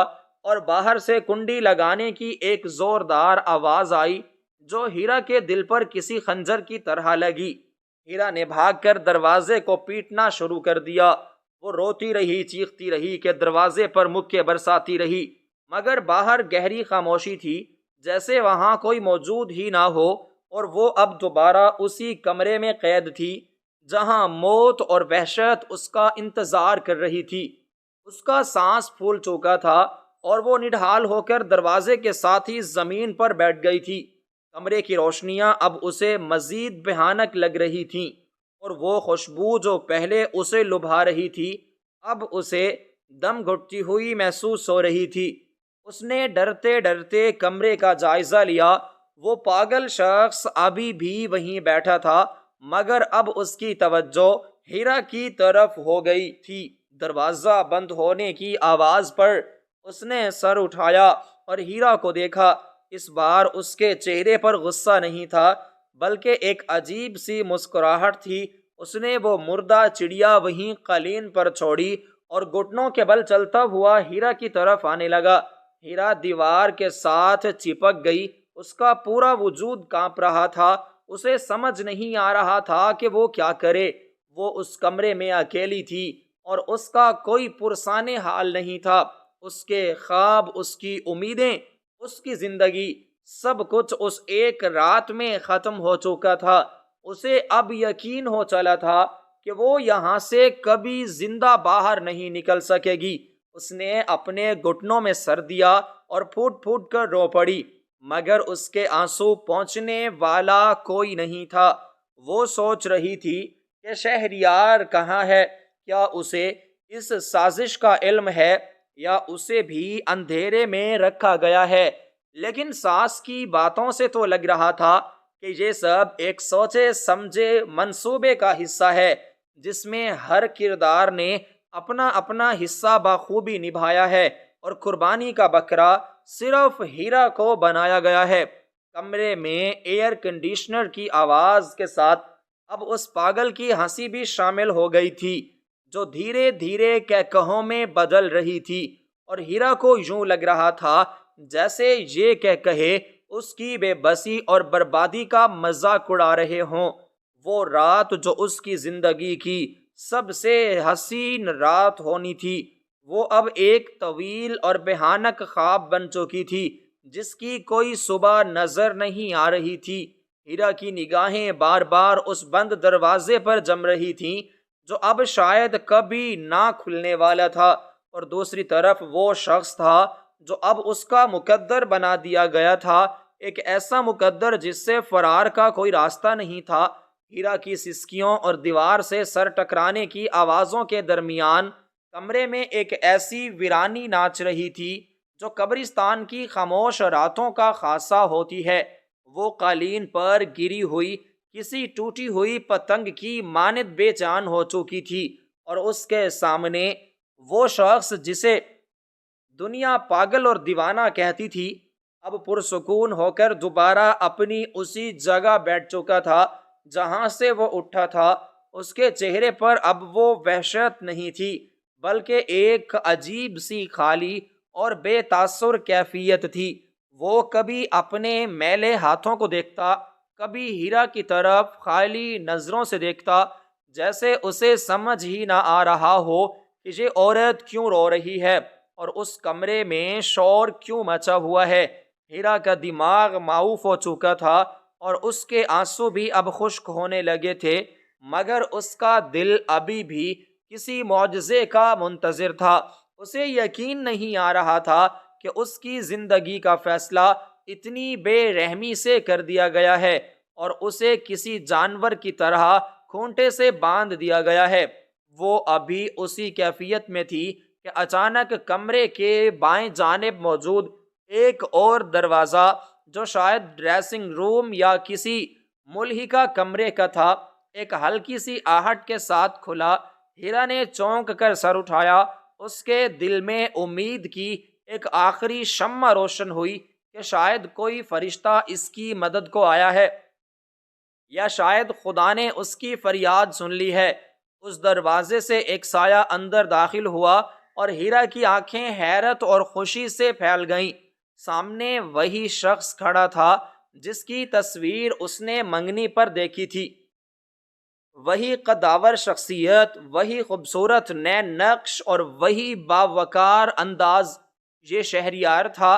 اور باہر سے کنڈی لگانے کی ایک زوردار آواز آئی جو ہیرا کے دل پر کسی خنجر کی طرح لگی۔ ہیرا نے بھاگ کر دروازے کو پیٹنا شروع کر دیا۔ وہ روتی رہی، چیختی رہی کہ دروازے پر مکے برساتی رہی، مگر باہر گہری خاموشی تھی، جیسے وہاں کوئی موجود ہی نہ ہو، اور وہ اب دوبارہ اسی کمرے میں قید تھی جہاں موت اور وحشت اس کا انتظار کر رہی تھی۔ اس کا سانس پھول چکا تھا اور وہ نڈھال ہو کر دروازے کے ساتھ ہی زمین پر بیٹھ گئی تھی۔ کمرے کی روشنیاں اب اسے مزید بھیانک لگ رہی تھیں، اور وہ خوشبو جو پہلے اسے لبھا رہی تھی اب اسے دم گھٹتی ہوئی محسوس ہو رہی تھی۔ اس نے ڈرتے ڈرتے کمرے کا جائزہ لیا۔ وہ پاگل شخص ابھی بھی وہیں بیٹھا تھا، مگر اب اس کی توجہ ہیرا کی طرف ہو گئی تھی۔ دروازہ بند ہونے کی آواز پر اس نے سر اٹھایا اور ہیرا کو دیکھا۔ اس بار اس کے چہرے پر غصہ نہیں تھا، بلکہ ایک عجیب سی مسکراہٹ تھی۔ اس نے وہ مردہ چڑیا وہیں قالین پر چھوڑی اور گھٹنوں کے بل چلتا ہوا ہیرا کی طرف آنے لگا۔ ہیرا دیوار کے ساتھ چپک گئی، اس کا پورا وجود کانپ رہا تھا۔ اسے سمجھ نہیں آ رہا تھا کہ وہ کیا کرے۔ وہ اس کمرے میں اکیلی تھی اور اس کا کوئی پرسان حال نہیں تھا۔ اس کے خواب، اس کی امیدیں، اس کی زندگی، سب کچھ اس ایک رات میں ختم ہو چکا تھا۔ اسے اب یقین ہو چلا تھا کہ وہ یہاں سے کبھی زندہ باہر نہیں نکل سکے گی۔ اس نے اپنے گھٹنوں میں سر دیا اور پھوٹ پھوٹ کر رو پڑی، مگر اس کے آنسو پہنچنے والا کوئی نہیں تھا۔ وہ سوچ رہی تھی کہ شہریار کہاں ہے، کیا اسے اس سازش کا علم ہے یا اسے بھی اندھیرے میں رکھا گیا ہے؟ لیکن ساس کی باتوں سے تو لگ رہا تھا کہ یہ سب ایک سوچے سمجھے منصوبے کا حصہ ہے، جس میں ہر کردار نے اپنا اپنا حصہ بخوبی نبھایا ہے، اور قربانی کا بکرا صرف ہیرا کو بنایا گیا ہے۔ کمرے میں ایئر کنڈیشنر کی آواز کے ساتھ اب اس پاگل کی ہنسی بھی شامل ہو گئی تھی، جو دھیرے دھیرے کہکہوں میں بدل رہی تھی، اور ہیرا کو یوں لگ رہا تھا جیسے یہ کہے اس کی بے بسی اور بربادی کا مذاق اڑا رہے ہوں۔ وہ رات جو اس کی زندگی کی سب سے حسین رات ہونی تھی، وہ اب ایک طویل اور بھیانک خواب بن چکی تھی، جس کی کوئی صبح نظر نہیں آ رہی تھی۔ ہیرا کی نگاہیں بار بار اس بند دروازے پر جم رہی تھیں جو اب شاید کبھی نہ کھلنے والا تھا، اور دوسری طرف وہ شخص تھا جو اب اس کا مقدر بنا دیا گیا تھا، ایک ایسا مقدر جس سے فرار کا کوئی راستہ نہیں تھا۔ ہیرا کی سسکیوں اور دیوار سے سر ٹکرانے کی آوازوں کے درمیان کمرے میں ایک ایسی ویرانی ناچ رہی تھی جو قبرستان کی خاموش راتوں کا خاصہ ہوتی ہے۔ وہ قالین پر گری ہوئی کسی ٹوٹی ہوئی پتنگ کی مانند بے جان ہو چکی تھی، اور اس کے سامنے وہ شخص جسے دنیا پاگل اور دیوانہ کہتی تھی اب پرسکون ہو کر دوبارہ اپنی اسی جگہ بیٹھ چکا تھا جہاں سے وہ اٹھا تھا۔ اس کے چہرے پر اب وہ وحشت نہیں تھی، بلکہ ایک عجیب سی خالی اور بے تاثر کیفیت تھی۔ وہ کبھی اپنے میلے ہاتھوں کو دیکھتا، کبھی ہیرا کی طرف خالی نظروں سے دیکھتا، جیسے اسے سمجھ ہی نہ آ رہا ہو کہ یہ عورت کیوں رو رہی ہے اور اس کمرے میں شور کیوں مچا ہوا ہے۔ ہیرا کا دماغ معوف ہو چکا تھا اور اس کے آنسو بھی اب خشک ہونے لگے تھے، مگر اس کا دل ابھی بھی کسی معجزے کا منتظر تھا۔ اسے یقین نہیں آ رہا تھا کہ اس کی زندگی کا فیصلہ اتنی بے رحمی سے کر دیا گیا ہے اور اسے کسی جانور کی طرح کھونٹے سے باندھ دیا گیا ہے۔ وہ ابھی اسی کیفیت میں تھی کہ اچانک کمرے کے بائیں جانب موجود ایک اور دروازہ، جو شاید ڈریسنگ روم یا کسی ملحقہ کمرے کا تھا، ایک ہلکی سی آہٹ کے ساتھ کھلا۔ ہیرا نے چونک کر سر اٹھایا۔ اس کے دل میں امید کی ایک آخری شمع روشن ہوئی کہ شاید کوئی فرشتہ اس کی مدد کو آیا ہے، یا شاید خدا نے اس کی فریاد سن لی ہے۔ اس دروازے سے ایک سایہ اندر داخل ہوا اور ہیرا کی آنکھیں حیرت اور خوشی سے پھیل گئیں۔ سامنے وہی شخص کھڑا تھا جس کی تصویر اس نے منگنی پر دیکھی تھی، وہی قداور شخصیت، وہی خوبصورت نین نقش اور وہی باوقار انداز۔ یہ شہریار تھا۔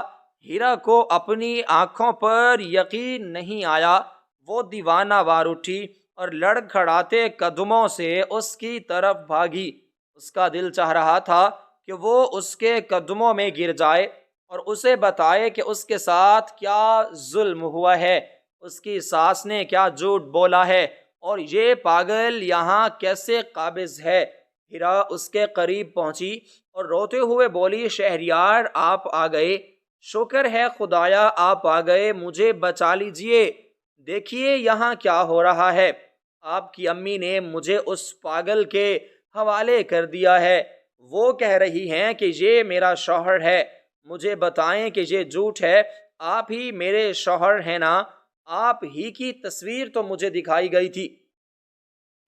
ہیرا کو اپنی آنکھوں پر یقین نہیں آیا۔ وہ دیوانہ وار اٹھی اور لڑکھڑاتے قدموں سے اس کی طرف بھاگی۔ اس کا دل چاہ رہا تھا کہ وہ اس کے قدموں میں گر جائے اور اسے بتائے کہ اس کے ساتھ کیا ظلم ہوا ہے، اس کی ساس نے کیا جھوٹ بولا ہے، اور یہ پاگل یہاں کیسے قابض ہے۔ ہیرا اس کے قریب پہنچی اور روتے ہوئے بولی، شہریار آپ آ گئے، شکر ہے خدایا آپ آ گئے، مجھے بچا لیجئے، دیکھیے یہاں کیا ہو رہا ہے۔ آپ کی امی نے مجھے اس پاگل کے حوالے کر دیا ہے، وہ کہہ رہی ہیں کہ یہ میرا شوہر ہے، مجھے بتائیں کہ یہ جھوٹ ہے، آپ ہی میرے شوہر ہیں نا، آپ ہی کی تصویر تو مجھے دکھائی گئی تھی۔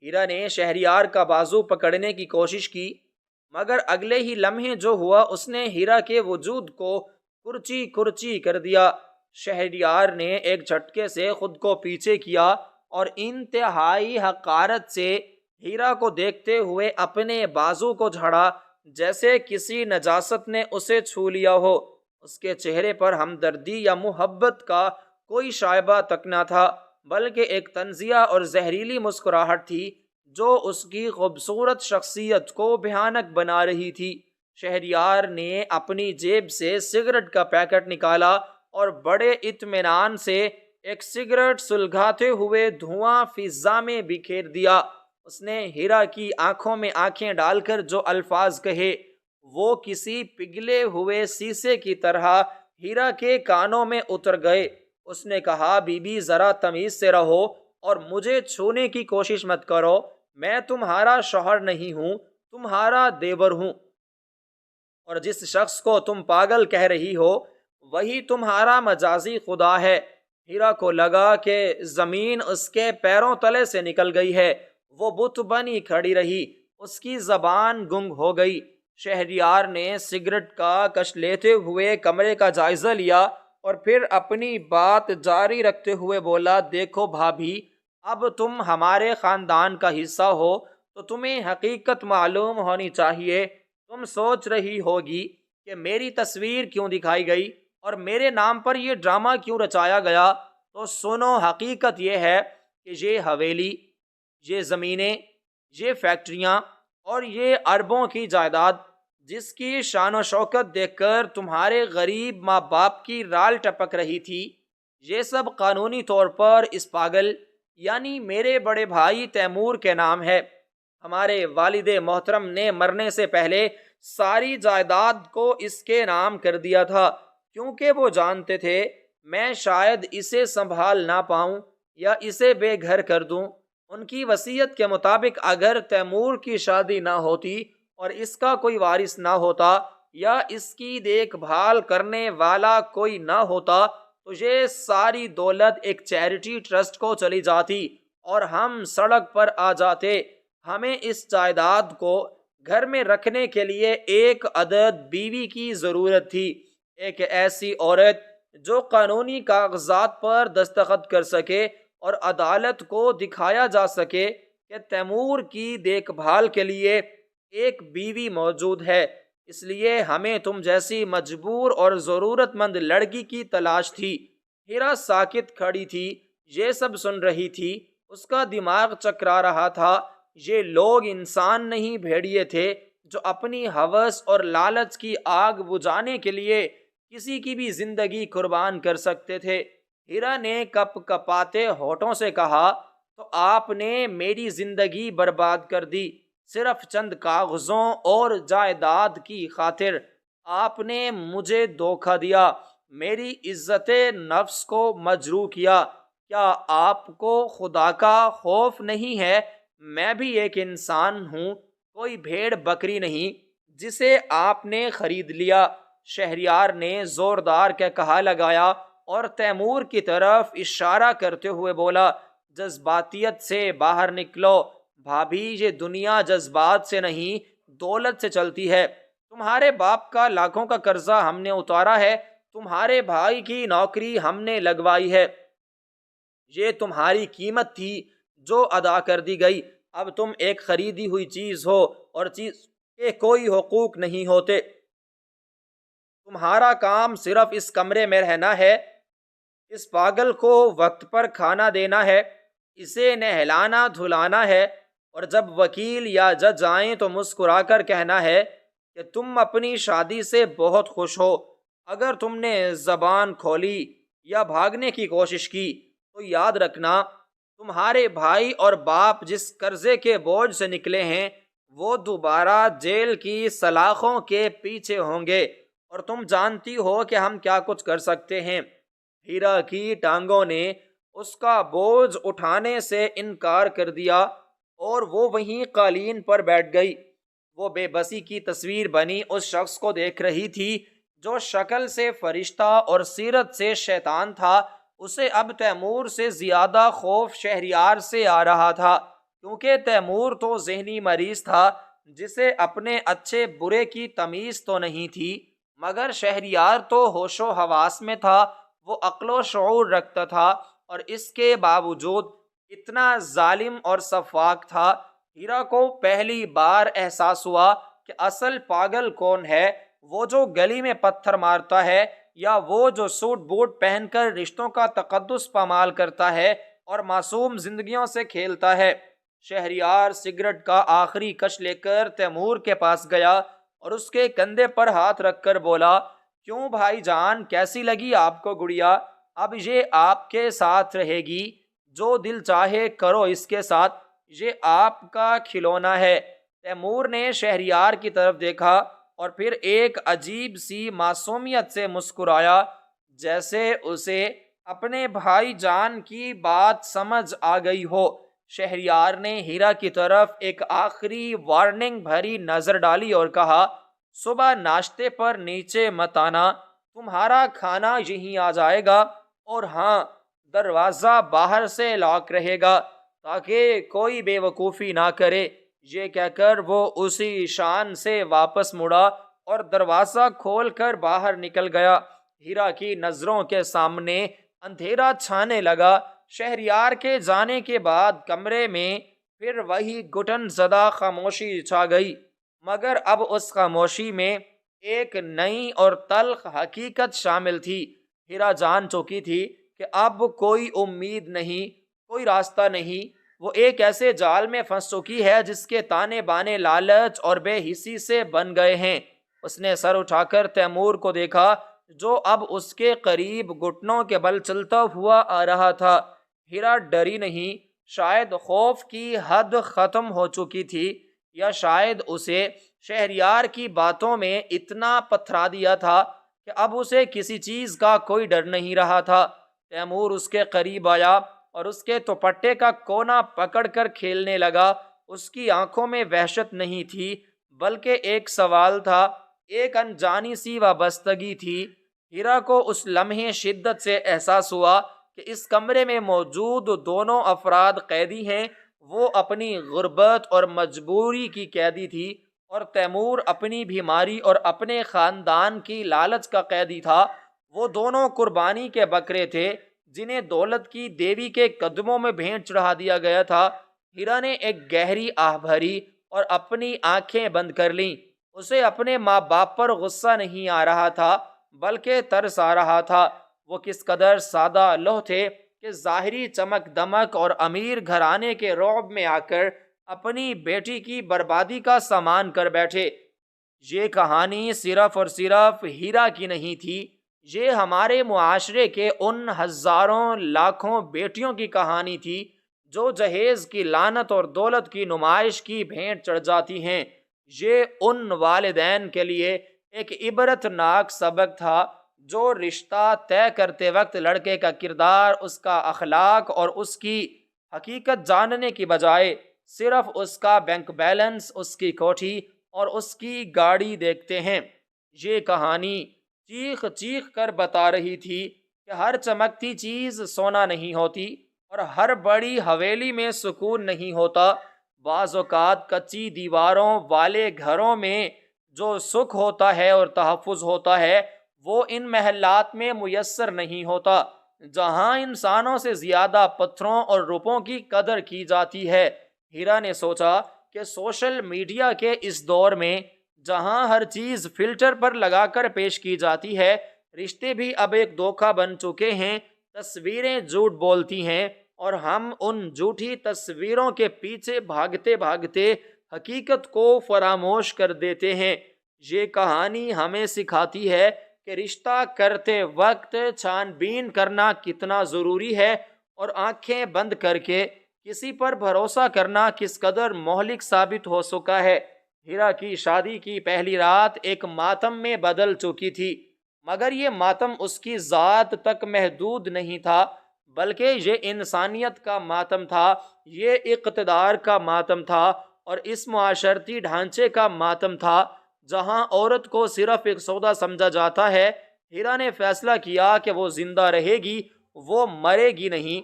ہیرا نے شہریار کا بازو پکڑنے کی کوشش کی، مگر اگلے ہی لمحے جو ہوا اس نے ہیرا کے وجود کو کرچی کرچی کر دیا۔ شہریار نے ایک جھٹکے سے خود کو پیچھے کیا اور انتہائی حقارت سے ہیرا کو دیکھتے ہوئے اپنے بازو کو جھاڑا، جیسے کسی نجاست نے اسے چھو لیا ہو۔ اس کے چہرے پر ہمدردی یا محبت کا کوئی شائبہ تک نہ تھا، بلکہ ایک طنزیہ اور زہریلی مسکراہٹ تھی جو اس کی خوبصورت شخصیت کو بھیانک بنا رہی تھی۔ شہریار نے اپنی جیب سے سگریٹ کا پیکٹ نکالا اور بڑے اطمینان سے ایک سگریٹ سلگاتے ہوئے دھواں فضا میں بکھیر دیا۔ اس نے ہیرا کی آنکھوں میں آنکھیں ڈال کر جو الفاظ کہے وہ کسی پگھلے ہوئے سیسے کی طرح ہیرا کے کانوں میں اتر گئے۔ اس نے کہا، بی بی ذرا تمیز سے رہو اور مجھے چھونے کی کوشش مت کرو، میں تمہارا شوہر نہیں ہوں، تمہارا دیور ہوں، اور جس شخص کو تم پاگل کہہ رہی ہو وہی تمہارا مجازی خدا ہے۔ ہیرا کو لگا کہ زمین اس کے پیروں تلے سے نکل گئی ہے۔ وہ بت بنی کھڑی رہی، اس کی زبان گنگ ہو گئی۔ شہریار نے سگریٹ کا کش لیتے ہوئے کمرے کا جائزہ لیا اور پھر اپنی بات جاری رکھتے ہوئے بولا، دیکھو بھابھی، اب تم ہمارے خاندان کا حصہ ہو تو تمہیں حقیقت معلوم ہونی چاہیے۔ تم سوچ رہی ہوگی کہ میری تصویر کیوں دکھائی گئی اور میرے نام پر یہ ڈرامہ کیوں رچایا گیا، تو سنو، حقیقت یہ ہے کہ یہ حویلی، یہ زمینیں، یہ فیکٹریاں اور یہ اربوں کی جائیداد جس کی شان و شوکت دیکھ کر تمہارے غریب ماں باپ کی رال ٹپک رہی تھی، یہ سب قانونی طور پر اس پاگل یعنی میرے بڑے بھائی تیمور کے نام ہے۔ ہمارے والد محترم نے مرنے سے پہلے ساری جائیداد کو اس کے نام کر دیا تھا، کیونکہ وہ جانتے تھے میں شاید اسے سنبھال نہ پاؤں یا اسے بے گھر کر دوں۔ ان کی وصیت کے مطابق اگر تیمور کی شادی نہ ہوتی اور اس کا کوئی وارث نہ ہوتا یا اس کی دیکھ بھال کرنے والا کوئی نہ ہوتا تو یہ ساری دولت ایک چیریٹی ٹرسٹ کو چلی جاتی اور ہم سڑک پر آ جاتے۔ ہمیں اس جائیداد کو گھر میں رکھنے کے لیے ایک عدد بیوی کی ضرورت تھی، ایک ایسی عورت جو قانونی کاغذات پر دستخط کر سکے اور عدالت کو دکھایا جا سکے کہ تیمور کی دیکھ بھال کے لیے ایک بیوی موجود ہے۔ اس لیے ہمیں تم جیسی مجبور اور ضرورت مند لڑکی کی تلاش تھی۔ ہیرا ساکت کھڑی تھی، یہ سب سن رہی تھی، اس کا دماغ چکرا رہا تھا۔ یہ لوگ انسان نہیں، بھیڑیے تھے جو اپنی ہوس اور لالچ کی آگ بجھانے کے لیے کسی کی بھی زندگی قربان کر سکتے تھے۔ ہیرا نے کپ کپاتے ہونٹوں سے کہا، تو آپ نے میری زندگی برباد کر دی، صرف چند کاغذوں اور جائیداد کی خاطر آپ نے مجھے دھوکہ دیا، میری عزت نفس کو مجروح کیا۔ کیا آپ کو خدا کا خوف نہیں ہے؟ میں بھی ایک انسان ہوں، کوئی بھیڑ بکری نہیں جسے آپ نے خرید لیا۔ شہریار نے زوردار کہا لگایا اور تیمور کی طرف اشارہ کرتے ہوئے بولا، جذباتیت سے باہر نکلو بھابھی، یہ دنیا جذبات سے نہیں دولت سے چلتی ہے۔ تمہارے باپ کا لاکھوں کا قرضہ ہم نے اتارا ہے، تمہارے بھائی کی نوکری ہم نے لگوائی ہے، یہ تمہاری قیمت تھی جو ادا کر دی گئی۔ اب تم ایک خریدی ہوئی چیز ہو اور چیز کے کوئی حقوق نہیں ہوتے۔ تمہارا کام صرف اس کمرے میں رہنا ہے، اس پاگل کو وقت پر کھانا دینا ہے، اسے نہلانا دھلانا ہے، اور جب وکیل یا جج آئیں تو مسکرا کر کہنا ہے کہ تم اپنی شادی سے بہت خوش ہو۔ اگر تم نے زبان کھولی یا بھاگنے کی کوشش کی تو یاد رکھنا تمہارے بھائی اور باپ جس قرضے کے بوجھ سے نکلے ہیں وہ دوبارہ جیل کی سلاخوں کے پیچھے ہوں گے، اور تم جانتی ہو کہ ہم کیا کچھ کر سکتے ہیں۔ ہیرا کی ٹانگوں نے اس کا بوجھ اٹھانے سے انکار کر دیا اور وہ وہیں قالین پر بیٹھ گئی۔ وہ بے بسی کی تصویر بنی اس شخص کو دیکھ رہی تھی جو شکل سے فرشتہ اور سیرت سے شیطان تھا۔ اسے اب تیمور سے زیادہ خوف شہریار سے آ رہا تھا، کیونکہ تیمور تو ذہنی مریض تھا جسے اپنے اچھے برے کی تمیز تو نہیں تھی، مگر شہریار تو ہوش و حواس میں تھا، وہ عقل و شعور رکھتا تھا اور اس کے باوجود اتنا ظالم اور سفاک تھا۔ ہیرا کو پہلی بار احساس ہوا کہ اصل پاگل کون ہے، وہ جو گلی میں پتھر مارتا ہے یا وہ جو سوٹ بوٹ پہن کر رشتوں کا تقدس پامال کرتا ہے اور معصوم زندگیوں سے کھیلتا ہے۔ شہریار سگریٹ کا آخری کش لے کر تیمور کے پاس گیا اور اس کے کندھے پر ہاتھ رکھ کر بولا، کیوں بھائی جان، کیسی لگی آپ کو گڑیا؟ اب یہ آپ کے ساتھ رہے گی، جو دل چاہے کرو اس کے ساتھ، یہ آپ کا کھلونا ہے۔ تیمور نے شہریار کی طرف دیکھا اور پھر ایک عجیب سی معصومیت سے مسکرایا، جیسے اسے اپنے بھائی جان کی بات سمجھ آ گئی ہو۔ شہریار نے ہیرا کی طرف ایک آخری وارننگ بھری نظر ڈالی اور کہا، صبح ناشتے پر نیچے مت آنا، تمہارا کھانا یہیں آ جائے گا، اور ہاں، دروازہ باہر سے لاک رہے گا تاکہ کوئی بے وقوفی نہ کرے۔ یہ کہہ کر وہ اسی شان سے واپس مڑا اور دروازہ کھول کر باہر نکل گیا۔ ہیرا کی نظروں کے سامنے اندھیرا چھانے لگا۔ شہریار کے جانے کے بعد کمرے میں پھر وہی گھٹن زدہ خاموشی چھا گئی، مگر اب اس خاموشی میں ایک نئی اور تلخ حقیقت شامل تھی۔ ہیرا جان چکی تھی کہ اب کوئی امید نہیں، کوئی راستہ نہیں، وہ ایک ایسے جال میں پھنس چکی ہے جس کے تانے بانے لالچ اور بے حسی سے بن گئے ہیں۔ اس نے سر اٹھا کر تیمور کو دیکھا جو اب اس کے قریب گھٹنوں کے بل چلتا ہوا آ رہا تھا۔ ہیرا ڈری نہیں، شاید خوف کی حد ختم ہو چکی تھی، یا شاید اسے شہریار کی باتوں میں اتنا پتھرا دیا تھا کہ اب اسے کسی چیز کا کوئی ڈر نہیں رہا تھا۔ تیمور اس کے قریب آیا اور اس کے دوپٹے کا کونا پکڑ کر کھیلنے لگا۔ اس کی آنکھوں میں وحشت نہیں تھی، بلکہ ایک سوال تھا، ایک انجانی سی وابستگی تھی۔ ہیرا کو اس لمحے شدت سے احساس ہوا کہ اس کمرے میں موجود دونوں افراد قیدی ہیں۔ وہ اپنی غربت اور مجبوری کی قیدی تھی، اور تیمور اپنی بیماری اور اپنے خاندان کی لالچ کا قیدی تھا۔ وہ دونوں قربانی کے بکرے تھے جنہیں دولت کی دیوی کے قدموں میں بھیٹ چڑھا دیا گیا تھا۔ ہیرا نے ایک گہری آہ بھری اور اپنی آنکھیں بند کر لیں۔ اسے اپنے ماں باپ پر غصہ نہیں آ رہا تھا، بلکہ ترس آ رہا تھا۔ وہ کس قدر سادہ لوح تھے کہ ظاہری چمک دمک اور امیر گھرانے کے رعب میں آ کر اپنی بیٹی کی بربادی کا سامان کر بیٹھے۔ یہ کہانی صرف اور صرف ہیرا کی نہیں تھی، یہ ہمارے معاشرے کے ان ہزاروں لاکھوں بیٹیوں کی کہانی تھی جو جہیز کی لعنت اور دولت کی نمائش کی بھیٹ چڑھ جاتی ہیں۔ یہ ان والدین کے لیے ایک عبرت ناک سبق تھا جو رشتہ طے کرتے وقت لڑکے کا کردار، اس کا اخلاق اور اس کی حقیقت جاننے کی بجائے صرف اس کا بینک بیلنس، اس کی کوٹھی اور اس کی گاڑی دیکھتے ہیں۔ یہ کہانی چیخ چیخ کر بتا رہی تھی کہ ہر چمکتی چیز سونا نہیں ہوتی، اور ہر بڑی حویلی میں سکون نہیں ہوتا۔ بعض اوقات کچی دیواروں والے گھروں میں جو سکھ ہوتا ہے اور تحفظ ہوتا ہے، وہ ان محلات میں میسر نہیں ہوتا جہاں انسانوں سے زیادہ پتھروں اور روپوں کی قدر کی جاتی ہے۔ ہیرا نے سوچا کہ سوشل میڈیا کے اس دور میں جہاں ہر چیز فلٹر پر لگا کر پیش کی جاتی ہے، رشتے بھی اب ایک دھوکہ بن چکے ہیں۔ تصویریں جھوٹ بولتی ہیں، اور ہم ان جھوٹی تصویروں کے پیچھے بھاگتے بھاگتے حقیقت کو فراموش کر دیتے ہیں۔ یہ کہانی ہمیں سکھاتی ہے کہ رشتہ کرتے وقت چھان بین کرنا کتنا ضروری ہے، اور آنکھیں بند کر کے کسی پر بھروسہ کرنا کس قدر مہلک ثابت ہو سکا ہے۔ ہیرا کی شادی کی پہلی رات ایک ماتم میں بدل چکی تھی، مگر یہ ماتم اس کی ذات تک محدود نہیں تھا، بلکہ یہ انسانیت کا ماتم تھا، یہ اقتدار کا ماتم تھا، اور اس معاشرتی ڈھانچے کا ماتم تھا جہاں عورت کو صرف ایک سودا سمجھا جاتا ہے۔ ہیرا نے فیصلہ کیا کہ وہ زندہ رہے گی، وہ مرے گی نہیں،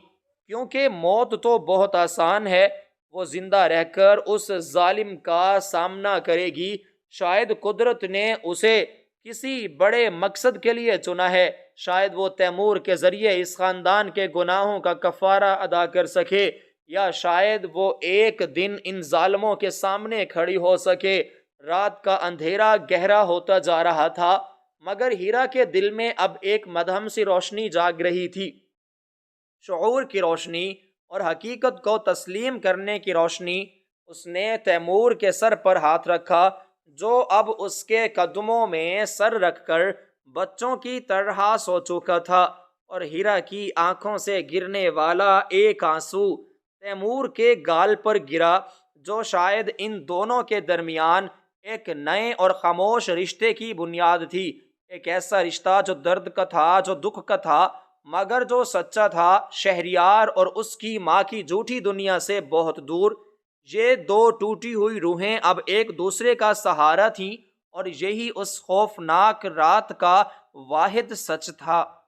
کیونکہ موت تو بہت آسان ہے۔ وہ زندہ رہ کر اس ظالم کا سامنا کرے گی۔ شاید قدرت نے اسے کسی بڑے مقصد کے لیے چنا ہے، شاید وہ تیمور کے ذریعے اس خاندان کے گناہوں کا کفارہ ادا کر سکے، یا شاید وہ ایک دن ان ظالموں کے سامنے کھڑی ہو سکے۔ رات کا اندھیرا گہرا ہوتا جا رہا تھا، مگر ہیرا کے دل میں اب ایک مدھم سی روشنی جاگ رہی تھی، شعور کی روشنی اور حقیقت کو تسلیم کرنے کی روشنی۔ اس نے تیمور کے سر پر ہاتھ رکھا، جو اب اس کے قدموں میں سر رکھ کر بچوں کی طرح سو چکا تھا، اور ہیرا کی آنکھوں سے گرنے والا ایک آنسو تیمور کے گال پر گرا، جو شاید ان دونوں کے درمیان ایک نئے اور خاموش رشتے کی بنیاد تھی۔ ایک ایسا رشتہ جو درد کا تھا، جو دکھ کا تھا، مگر جو سچا تھا۔ شہریار اور اس کی ماں کی جھوٹی دنیا سے بہت دور، یہ دو ٹوٹی ہوئی روحیں اب ایک دوسرے کا سہارا تھیں، اور یہی اس خوفناک رات کا واحد سچ تھا۔